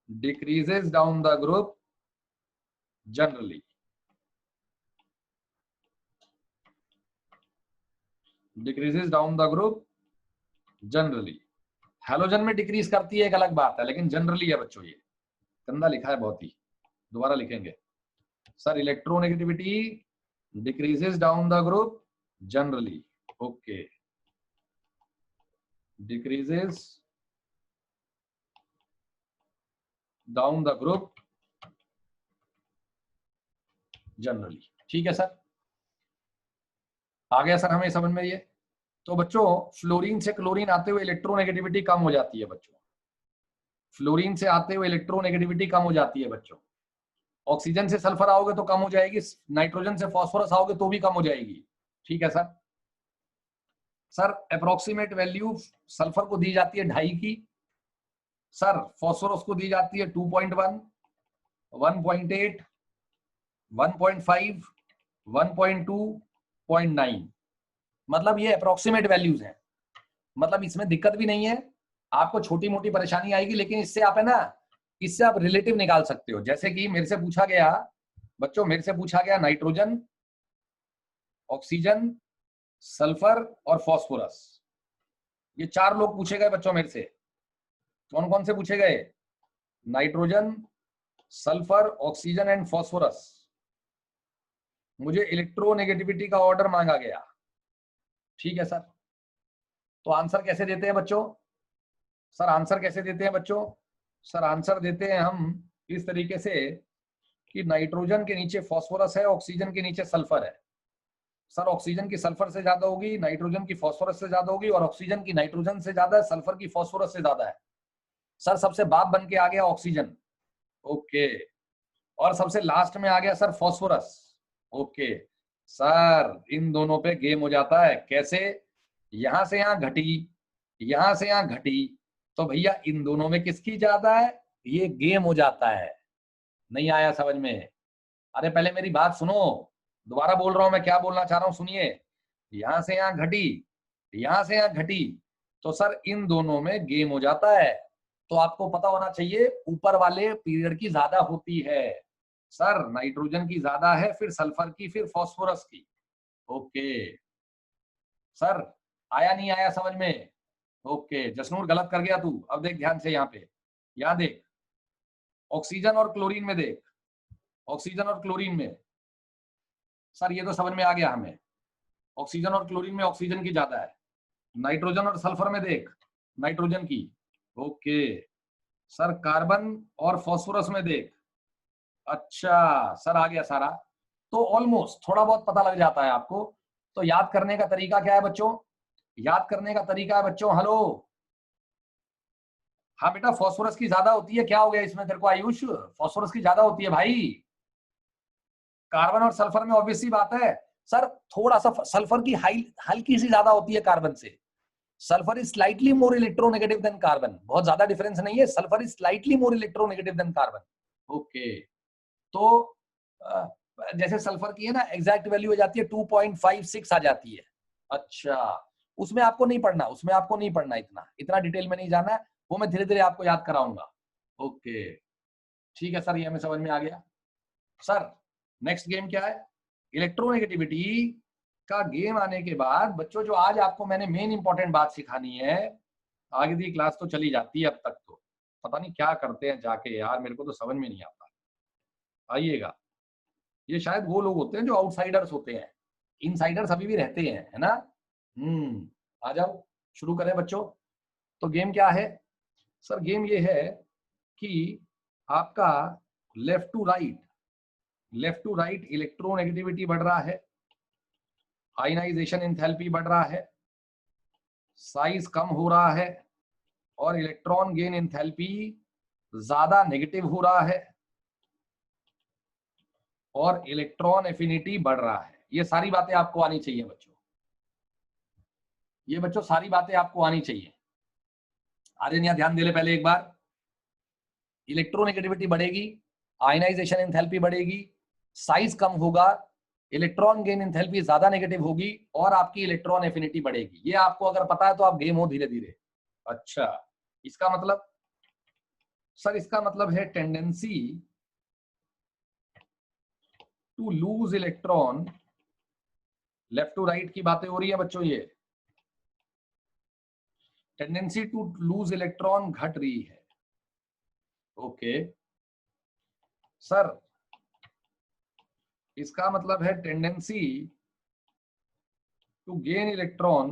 decreases down the group generally, decreases down the group generally. Halogen में डिक्रीज करती है एक अलग बात है, लेकिन जनरली है बच्चों, ये गंदा लिखा है बहुत ही, दोबारा लिखेंगे sir, electronegativity decreases down the group generally. Okay, decreases down the group generally. ठीक है सर, आ गया सर हमें समझ में ये। तो बच्चों फ्लोरीन से क्लोरीन आते हुए इलेक्ट्रोनेगेटिविटी कम हो जाती है बच्चों, फ्लोरीन से आते हुए इलेक्ट्रोनेगेटिविटी कम हो जाती है बच्चों। ऑक्सीजन से सल्फर आओगे तो कम हो जाएगी, नाइट्रोजन से फास्फोरस आओगे तो भी कम हो जाएगी। ठीक है sir. Sir approximate value sulphur को दी जाती है 2.5 की, सर फास्फोरस को दी जाती है 2.1, 1.8, 1.5, 1.2, 0.9, मतलब ये अप्रोक्सीमेट वैल्यूज हैं, मतलब इसमें दिक्कत भी नहीं है, आपको छोटी मोटी परेशानी आएगी, लेकिन इससे आप है ना, इससे आप रिलेटिव निकाल सकते हो। जैसे कि मेरे से पूछा गया बच्चों, मेरे से पूछा गया नाइट्रोजन, ऑक्सीजन, सल्फर और फास्फोरस, ये 4 लोग पूछे गए बच्चों मेरे से। कौन कौन से पूछे गए? Nitrogen, sulphur, oxygen and phosphorus. मुझे इलेक्ट्रोनेगेटिविटी का ऑर्डर मांगा गया। ठीक है सर, तो आंसर कैसे देते हैं बच्चों? सर आंसर कैसे देते हैं बच्चों? सर आंसर देते हैं हम इस तरीके से कि नाइट्रोजन के नीचे फास्फोरस है, ऑक्सीजन के नीचे सल्फर है। सर ऑक्सीजन की सल्फर से ज्यादा होगी, नाइट्रोजन की फास्फोरस से ज्यादा होगी, और ऑक्सीजन की नाइट्रोजन से ज्यादा है, सल्फर की फास्फोरस से ज्यादा है। सर सबसे बाप बन के आ गया ऑक्सीजन। ओके, और सबसे लास्ट में आ गया सर फास्फोरस। ओके सर, इन दोनों पे गेम हो जाता है। कैसे? यहां से यहां घटी, यहां से यहां घटी, तो भैया इन दोनों में किसकी ज्यादा है, ये गेम हो जाता है। नहीं आया समझ में? अरे पहले मेरी बात सुनो, दोबारा बोल रहा हूं मैं, क्या बोलना चाह रहा हूं सुनिए। यहां से यहां घटी, यहां से यहां घटी, तो सर इन दोनों में गेम हो जाता है। तो आपको पता होना चाहिए ऊपर वाले पीरियड की ज्यादा होती है। सर नाइट्रोजन की ज्यादा है, फिर सल्फर की, फिर फास्फोरस की। ओके सर, आया नहीं आया समझ में? ओके जसनूर, गलत कर गया तू। अब देख ध्यान से, यहाँ पे, यहाँ देख, ऑक्सीजन और क्लोरीन में देख, ऑक्सीजन और क्लोरीन में, सर ये तो समझ में आ गया हमें, ऑक्सीजन और क्लोरीन में ऑक्सीजन की ज्यादा है। नाइट्रोजन और सल्फर में देख, नाइट्रोजन की। ओके सर, कार्बन और फास्फोरस में देख। अच्छा सर, आ गया सारा। तो ऑलमोस्ट थोड़ा बहुत पता लग जाता है आपको। तो याद करने का तरीका क्या है बच्चों? याद करने का तरीका है बच्चों, हेलो, हाँ बेटा, फास्फोरस की ज्यादा होती है। क्या हो गया इसमें तेरे को आयुष? फास्फोरस की ज्यादा होती है भाई। कार्बन और सल्फर में ऑब्वियस सी बात है। सर थोड़ा सा सल्फर की हल्की सी ज्यादा होती है कार्बन से। Sulphur is slightly more electronegative than carbon, बहुत ज्यादा डिफरेंस नहीं है, sulphur is slightly more electronegative than carbon. Okay, तो जैसे सल्फर की है ना, एग्जैक्ट वैल्यू हो जाती है 2.56 आ जाती है। अच्छा, उसमें आपको नहीं पढ़ना, उसमें आपको नहीं पढ़ना, इतना इतना डिटेल में नहीं जाना है, वो मैं धीरे धीरे आपको याद कराऊंगा। ओके ठीक है सर, ये हमें समझ में आ गया। सर नेक्स्ट गेम क्या है? इलेक्ट्रोनेगेटिविटी का गेम आने के बाद बच्चों, जो आज आपको मैंने मेन इंपॉर्टेंट बात सिखानी है, आगे दी क्लास तो चली जाती है अब तक, तो पता नहीं क्या करते हैं जाके यार, मेरे को तो समझ में नहीं आता। आइएगा, ये शायद वो लोग होते हैं जो आउटसाइडर्स होते हैं, इनसाइडर्स अभी भी रहते हैं, है ना। आ जाओ, शुरू करें बच्चों। तो गेम क्या है सर? गेम ये है कि आपका लेफ्ट टू राइट इलेक्ट्रोनेगेटिविटी बढ़ रहा है, आयनाइजेशन एंथैल्पी बढ़ रहा है, साइज कम हो रहा है, और इलेक्ट्रॉन गेन एंथैल्पी ज्यादा नेगेटिव हो रहा है, और इलेक्ट्रॉन एफिनिटी बढ़ रहा है। ये सारी बातें आपको आनी चाहिए बच्चों, ये बच्चों सारी बातें आपको आनी चाहिए। आर्यन यहाँ ध्यान दे ले पहले एक बार। इलेक्ट्रोनेगेटिविटी बढ़ेगी, आयनाइजेशन एंथैल्पी बढ़ेगी, साइज कम होगा, इलेक्ट्रॉन गेन एंथैल्पी ज्यादा नेगेटिव होगी, और आपकी इलेक्ट्रॉन एफिनिटी बढ़ेगी। ये आपको अगर पता है तो आप गेम हो धीरे धीरे। अच्छा, इसका मतलब सर, इसका मतलब है tendency to lose electron, left to right की बातें हो रही है बच्चों। ये टेंडेंसी टू लूज इलेक्ट्रॉन घट रही है। ओके सर, इसका मतलब है टेंडेंसी टू गेन इलेक्ट्रॉन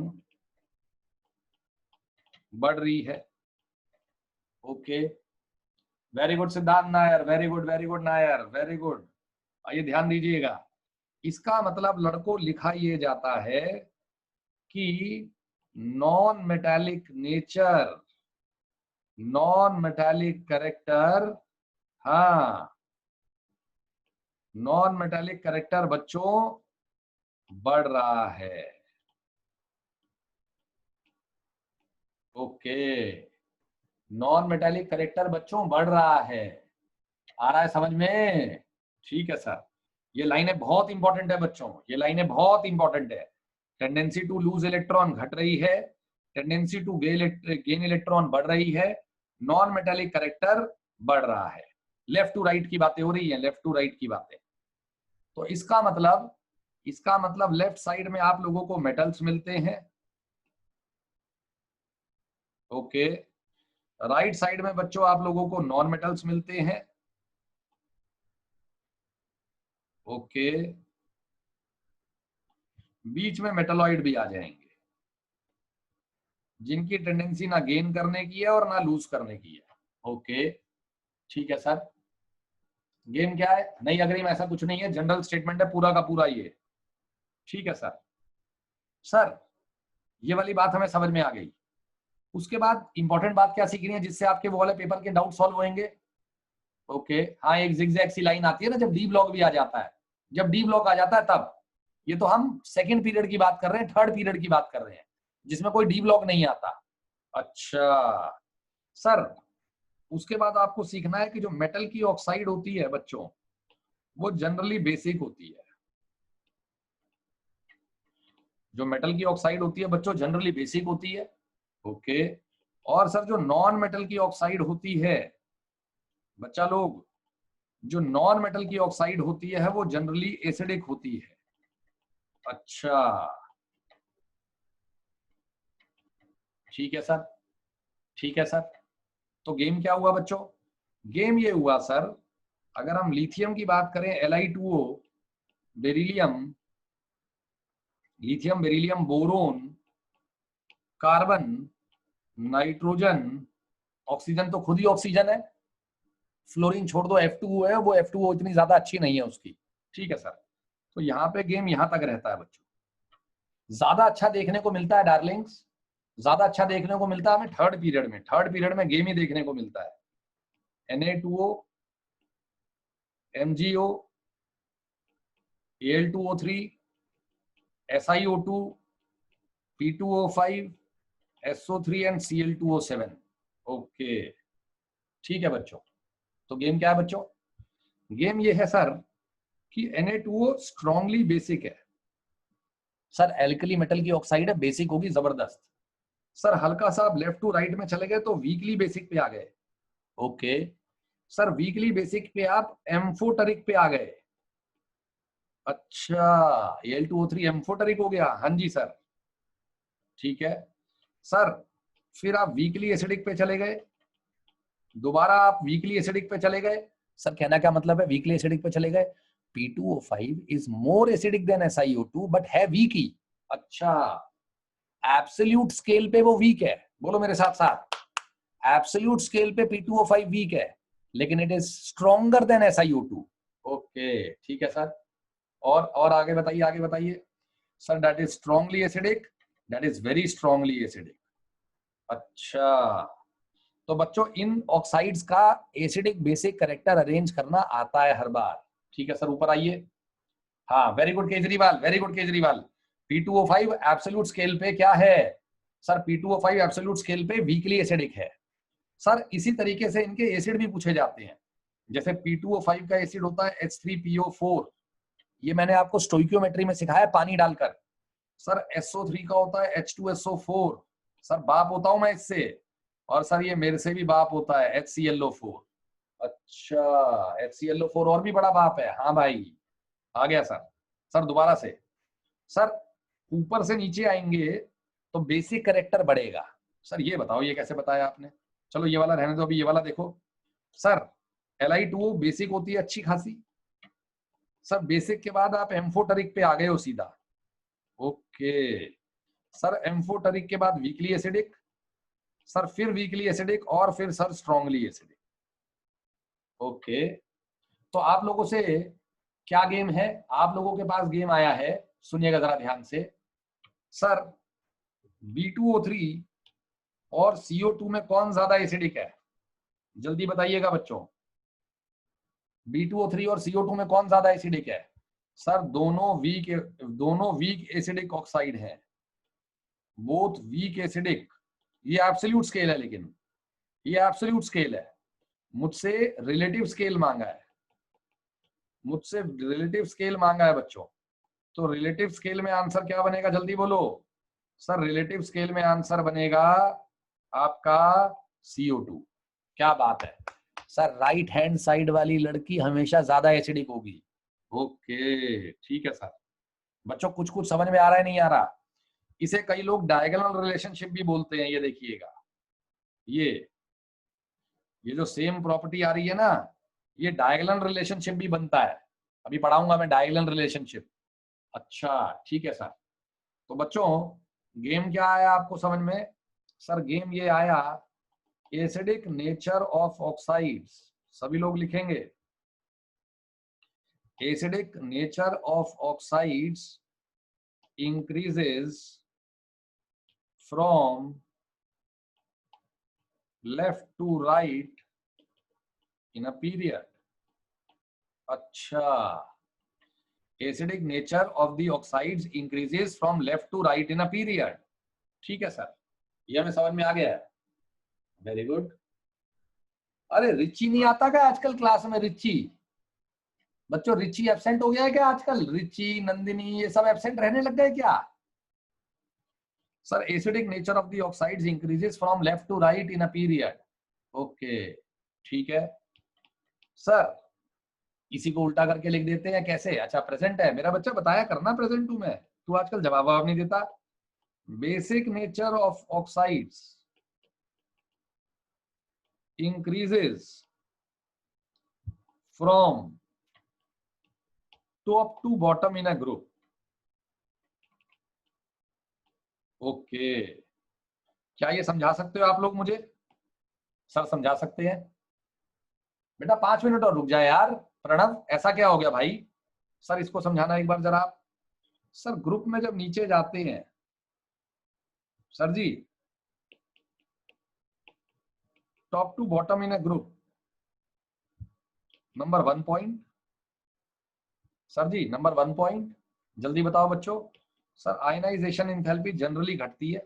बढ़ रही है। ओके, वेरी गुड सिद्धांत Nair, very good Nair, very good. आइए ध्यान दीजिएगा, इसका मतलब लड़कों लिखा ये जाता है कि non metallic nature, non metallic character, हाँ, नॉन मेटालिक कैरेक्टर बच्चों बढ़ रहा है। ओके, नॉन मेटालिक कैरेक्टर बच्चों बढ़ रहा है। आ रहा है समझ में? ठीक है सर, ये लाइनें बहुत इंपॉर्टेंट है बच्चों, ये लाइनें बहुत इंपॉर्टेंट है। टेंडेंसी टू लूज इलेक्ट्रॉन घट रही है, टेंडेंसी टू गेन इलेक्ट्रॉन बढ़ रही है, नॉन मेटालिक कैरेक्टर बढ़ रहा है। लेफ्ट टू राइट की बातें हो रही है, लेफ्ट टू राइट की बातें। तो इसका मतलब लेफ्ट साइड में आप लोगों को मेटल्स मिलते हैं। ओके, राइट साइड में बच्चों आप लोगों को नॉन मेटल्स मिलते हैं। ओके, बीच में मेटलॉइड भी आ जाएंगे, जिनकी टेंडेंसी ना गेन करने की है और ना लूज करने की है। ओके, ठीक है सर। गेम क्या है? नहीं अग्रिम ऐसा कुछ नहीं है, जनरल स्टेटमेंट है पूरा का पूरा ये। ठीक है सर। सर, ये वाली बात हमें समझ में आ गई। उसके बाद इंपॉर्टेंट बात क्या सीखनी है जिससे आपके वो वाले पेपर के डाउट सॉल्व होंगे? ओके, हाँ, एक जिगजैग सी लाइन आती है ना जब डी ब्लॉक भी आ जाता है, जब डी ब्लॉक आ जाता है तब। ये तो हम सेकंड पीरियड की बात कर रहे हैं, थर्ड पीरियड की बात कर रहे हैं, जिसमें कोई डी ब्लॉक नहीं आता। अच्छा सर, उसके बाद आपको सीखना है कि जो मेटल की ऑक्साइड होती है बच्चों, वो जनरली बेसिक होती है। जो मेटल की ऑक्साइड होती है बच्चों जनरली बेसिक होती है। ओके, और सर जो नॉन मेटल की ऑक्साइड होती है बच्चा लोग, जो नॉन मेटल की ऑक्साइड होती है वो जनरली एसिडिक होती है। अच्छा, ठीक है सर, ठीक है सर। तो गेम क्या हुआ बच्चों? गेम ये हुआ सर, अगर हम लिथियम की बात करें, Li2O, beryllium, lithium, beryllium, boron, carbon, nitrogen, oxygen तो खुद ही ऑक्सीजन है, फ्लोरीन छोड़ दो, F2O है, वो F2O इतनी ज्यादा अच्छी नहीं है उसकी। ठीक है सर, तो यहाँ पे गेम यहाँ तक रहता है बच्चों। ज्यादा अच्छा देखने को मिलता है डार्लिंग्स, ज्यादा अच्छा देखने को मिलता है हमें थर्ड पीरियड में। थर्ड पीरियड में गेम ही देखने को मिलता है। Na2O, MgO, Al2O3, SiO2, P2O5, SO3 and Cl2O7। Okay, ठीक है बच्चों। तो गेम क्या है बच्चों? गेम ये है सर कि Na2O स्ट्रांगली बेसिक है। सर एल्कली मेटल की ऑक्साइड है, बेसिक होगी जबरदस्त। सर हल्का सा आप लेफ्ट टू राइट में चले गए तो वीकली बेसिक पे आ गए। ओके सर, वीकली बेसिक पे आप एम्फोटरिक पे आ गए। अच्छा, Al2O3 एम्फोटरिक हो गया, हाँ जी सर, ठीक है सर। फिर आप वीकली एसिडिक पे चले गए, दोबारा आप वीकली एसिडिक पे चले गए, सर कहना क्या मतलब है, वीकली एसिडिक पे चले गए। P2O5 is more acidic then SiO2 but है वीक ही। अच्छा, एब्सोल्यूट स्केल पे वो वीक है, बोलो मेरे साथ साथ, एब्सोल्यूट स्केल पे P2O5 वीक है, लेकिन it is stronger than SiO2। Okay ठीक है सर, और आगे बताइए, आगे बताइए। Sir that is strongly acidic, that is very strongly acidic. अच्छा, तो बच्चों इन ऑक्साइड्स का एसिडिक बेसिक कैरेक्टर अरेंज करना आता है हर बार। ठीक है सर, ऊपर आइए। हाँ very good Kejriwal, very good Kejriwal. P2O5 absolute scale पे क्या है सर, P2O5 एब्सोल्यूट स्केल पे वीकली एसिडिक है। सर इसी तरीके से इनके एसिड भी पूछे जाते हैं, जैसे P2O5 का एसिड होता है H3PO4, ये मैंने आपको स्टोइकियोमेट्री में सिखाया पानी डालकर। सर SO3 का होता है H2SO4, सर बाप होता हूं मैं इससे, और सर ये मेरे से भी बाप होता है HClO4। अच्छा, HClO4 और भी बड़ा बाप है, हाँ भाई आ गया सर। सर दोबारा से, सर ऊपर से नीचे आएंगे तो बेसिक कैरेक्टर बढ़ेगा। सर ये बताओ ये कैसे बताया आपने, चलो ये वाला रहने दो, अभी ये वाला देखो। सर Li2O बेसिक होती है अच्छी खासी, सर बेसिक के बाद आप एम्फोटरिक पे आ गए हो सीधा। ओके सर, एम्फोटरिक के बाद वीकली एसिडिक, सर फिर वीकली एसिडिक, और फिर सर स्ट्रांगली एसिडिक। ओके, तो आप लोगों से क्या गेम है, आप लोगों के पास गेम आया है, सुनिएगा जरा ध्यान से। सर B2O3 और CO2 में कौन ज्यादा एसिडिक है, जल्दी बताइएगा बच्चों। B2O3 और CO2 में कौन ज्यादा एसिडिक है। सर दोनों वीक एसिडिक ऑक्साइड है, बोथ वीक एसिडिक। ये एब्सोल्यूट स्केल है, लेकिन ये एब्सोल्यूट स्केल है, मुझसे रिलेटिव स्केल मांगा है, मुझसे रिलेटिव स्केल मांगा है बच्चों। तो रिलेटिव स्केल में आंसर क्या बनेगा, जल्दी बोलो। सर रिलेटिव स्केल में आंसर बनेगा आपका CO2। क्या बात है सर, राइट हैंड साइड वाली लड़की हमेशा ज्यादा एसिडिक होगी। ओके ठीक है सर। बच्चों कुछ कुछ समझ में आ रहा है, नहीं आ रहा। इसे कई लोग डायगोनल रिलेशनशिप भी बोलते हैं, ये देखिएगा, ये जो सेम प्रॉपर्टी आ रही है ना, ये डायगोनल रिलेशनशिप भी बनता है, अभी पढ़ाऊंगा मैं डायगोनल रिलेशनशिप। अच्छा ठीक है सर। तो बच्चों गेम क्या आया आपको समझ में, सर गेम ये आया, एसिडिक नेचर ऑफ ऑक्साइड्स, सभी लोग लिखेंगे, acidic nature of oxides increases from left to right in a period. अच्छा, acidic nature of the oxides increases from left to right in a period. ठीक है sir, ये हमें समझ में आ गया है, वेरी गुड। अरे रिची नहीं आता क्या आजकल क्लास में, रिची बच्चों, रिची एब्सेंट हो गया है क्या आजकल, रिची नंदिनी ये सब एब्सेंट रहने लग गए क्या। Sir acidic nature of the oxides increases from left to right in a period. Okay ठीक है सर, इसी को उल्टा करके लिख देते हैं कैसे। अच्छा प्रेजेंट है मेरा बच्चा, बताया करना प्रेजेंट हूं मैं, तू आजकल जवाब नहीं देता। Basic nature of oxides increases from top to bottom in a group. Okay, क्या ये समझा सकते हो आप लोग मुझे, सर समझा सकते हैं। बेटा 5 मिनट और रुक जाए यार, प्रणव ऐसा क्या हो गया भाई, सर इसको समझाना एक बार जरा आप। सर ग्रुप में जब नीचे जाते हैं sir ji, top to bottom in a group, number 1 point, sir ji number 1 point, जल्दी बताओ बच्चों। सर आयनाइजेशन एंथैल्पी जनरली घटती है।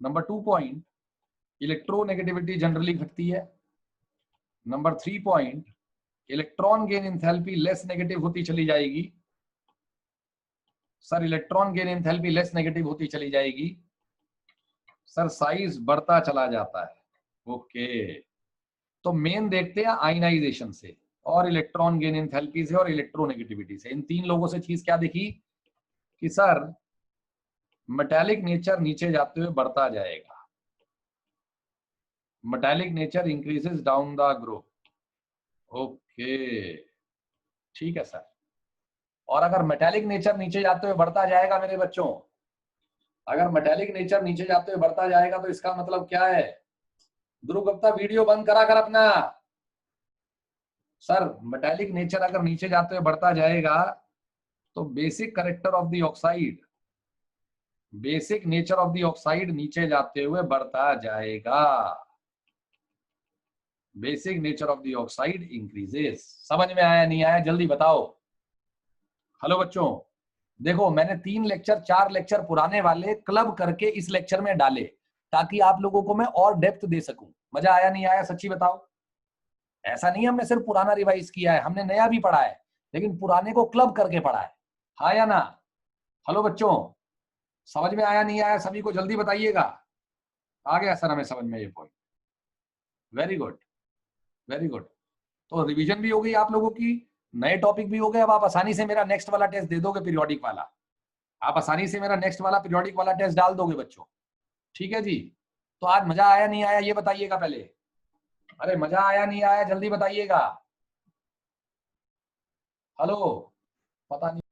नंबर 2 पॉइंट, इलेक्ट्रोनेगेटिविटी जनरली घटती है। Number 3 point, electron gain enthalpy less negative होती चली जाएगी। Sir electron gain enthalpy less negative होती चली जाएगी। सर साइज बढ़ता चला जाता है। ओके, तो मेन देखते हैं आयनाइजेशन से और इलेक्ट्रॉन गेन एंथैल्पी से और इलेक्ट्रोनेगेटिविटी से, इन 3 लोगों से चीज क्या दिखी कि सर मेटालिक नेचर नीचे जाते हुए बढ़ता जाएगा, metallic nature increases down the group. Okay, ठीक है सर। और अगर मेटेलिक नेचर नीचे जाते हुए बढ़ता जाएगा मेरे बच्चों, अगर मेटेलिक नेचर नीचे जाते हुए बढ़ता जाएगा तो इसका मतलब क्या है? ध्रुव गुप्ता वीडियो बंद करा कर अपना। सर मेटेलिक नेचर अगर नीचे जाते हुए बढ़ता जाएगा तो basic character of the oxide, basic nature of the oxide नीचे जाते हुए बढ़ता जाएगा। Basic nature of the oxide increases. समझ में आया नहीं आया जल्दी बताओ। हेलो बच्चों, देखो मैंने 4 लेक्चर पुराने वाले क्लब करके इस लेक्चर में डाले ताकि आप लोगों को मैं और डेप्थ दे सकूं। मजा आया नहीं आया सच्ची बताओ? ऐसा नहीं हमने सिर्फ पुराना रिवाइज किया है, हमने नया भी पढ़ा है, लेकिन पुराने को क्लब करके पढ़ा है। हाँ या ना? हेलो बच्चों, समझ में आया नहीं आया सभी को जल्दी बताइएगा। आ गया सर हमें समझ में ये point. Very good, very good. तो रिवीजन भी हो गई आप लोगों की, नए टॉपिक भी हो गए। अब आप आसानी से मेरा नेक्स्ट वाला टेस्ट दे दोगे, पीरियोडिक वाला। आप आसानी से मेरा नेक्स्ट वाला पीरियोडिक वाला टेस्ट डाल दोगे बच्चों। ठीक है जी। तो आज मजा आया नहीं आया ये बताइएगा पहले। अरे मजा आया नहीं आया जल्दी बताइएगा। हेलो, पता नहीं।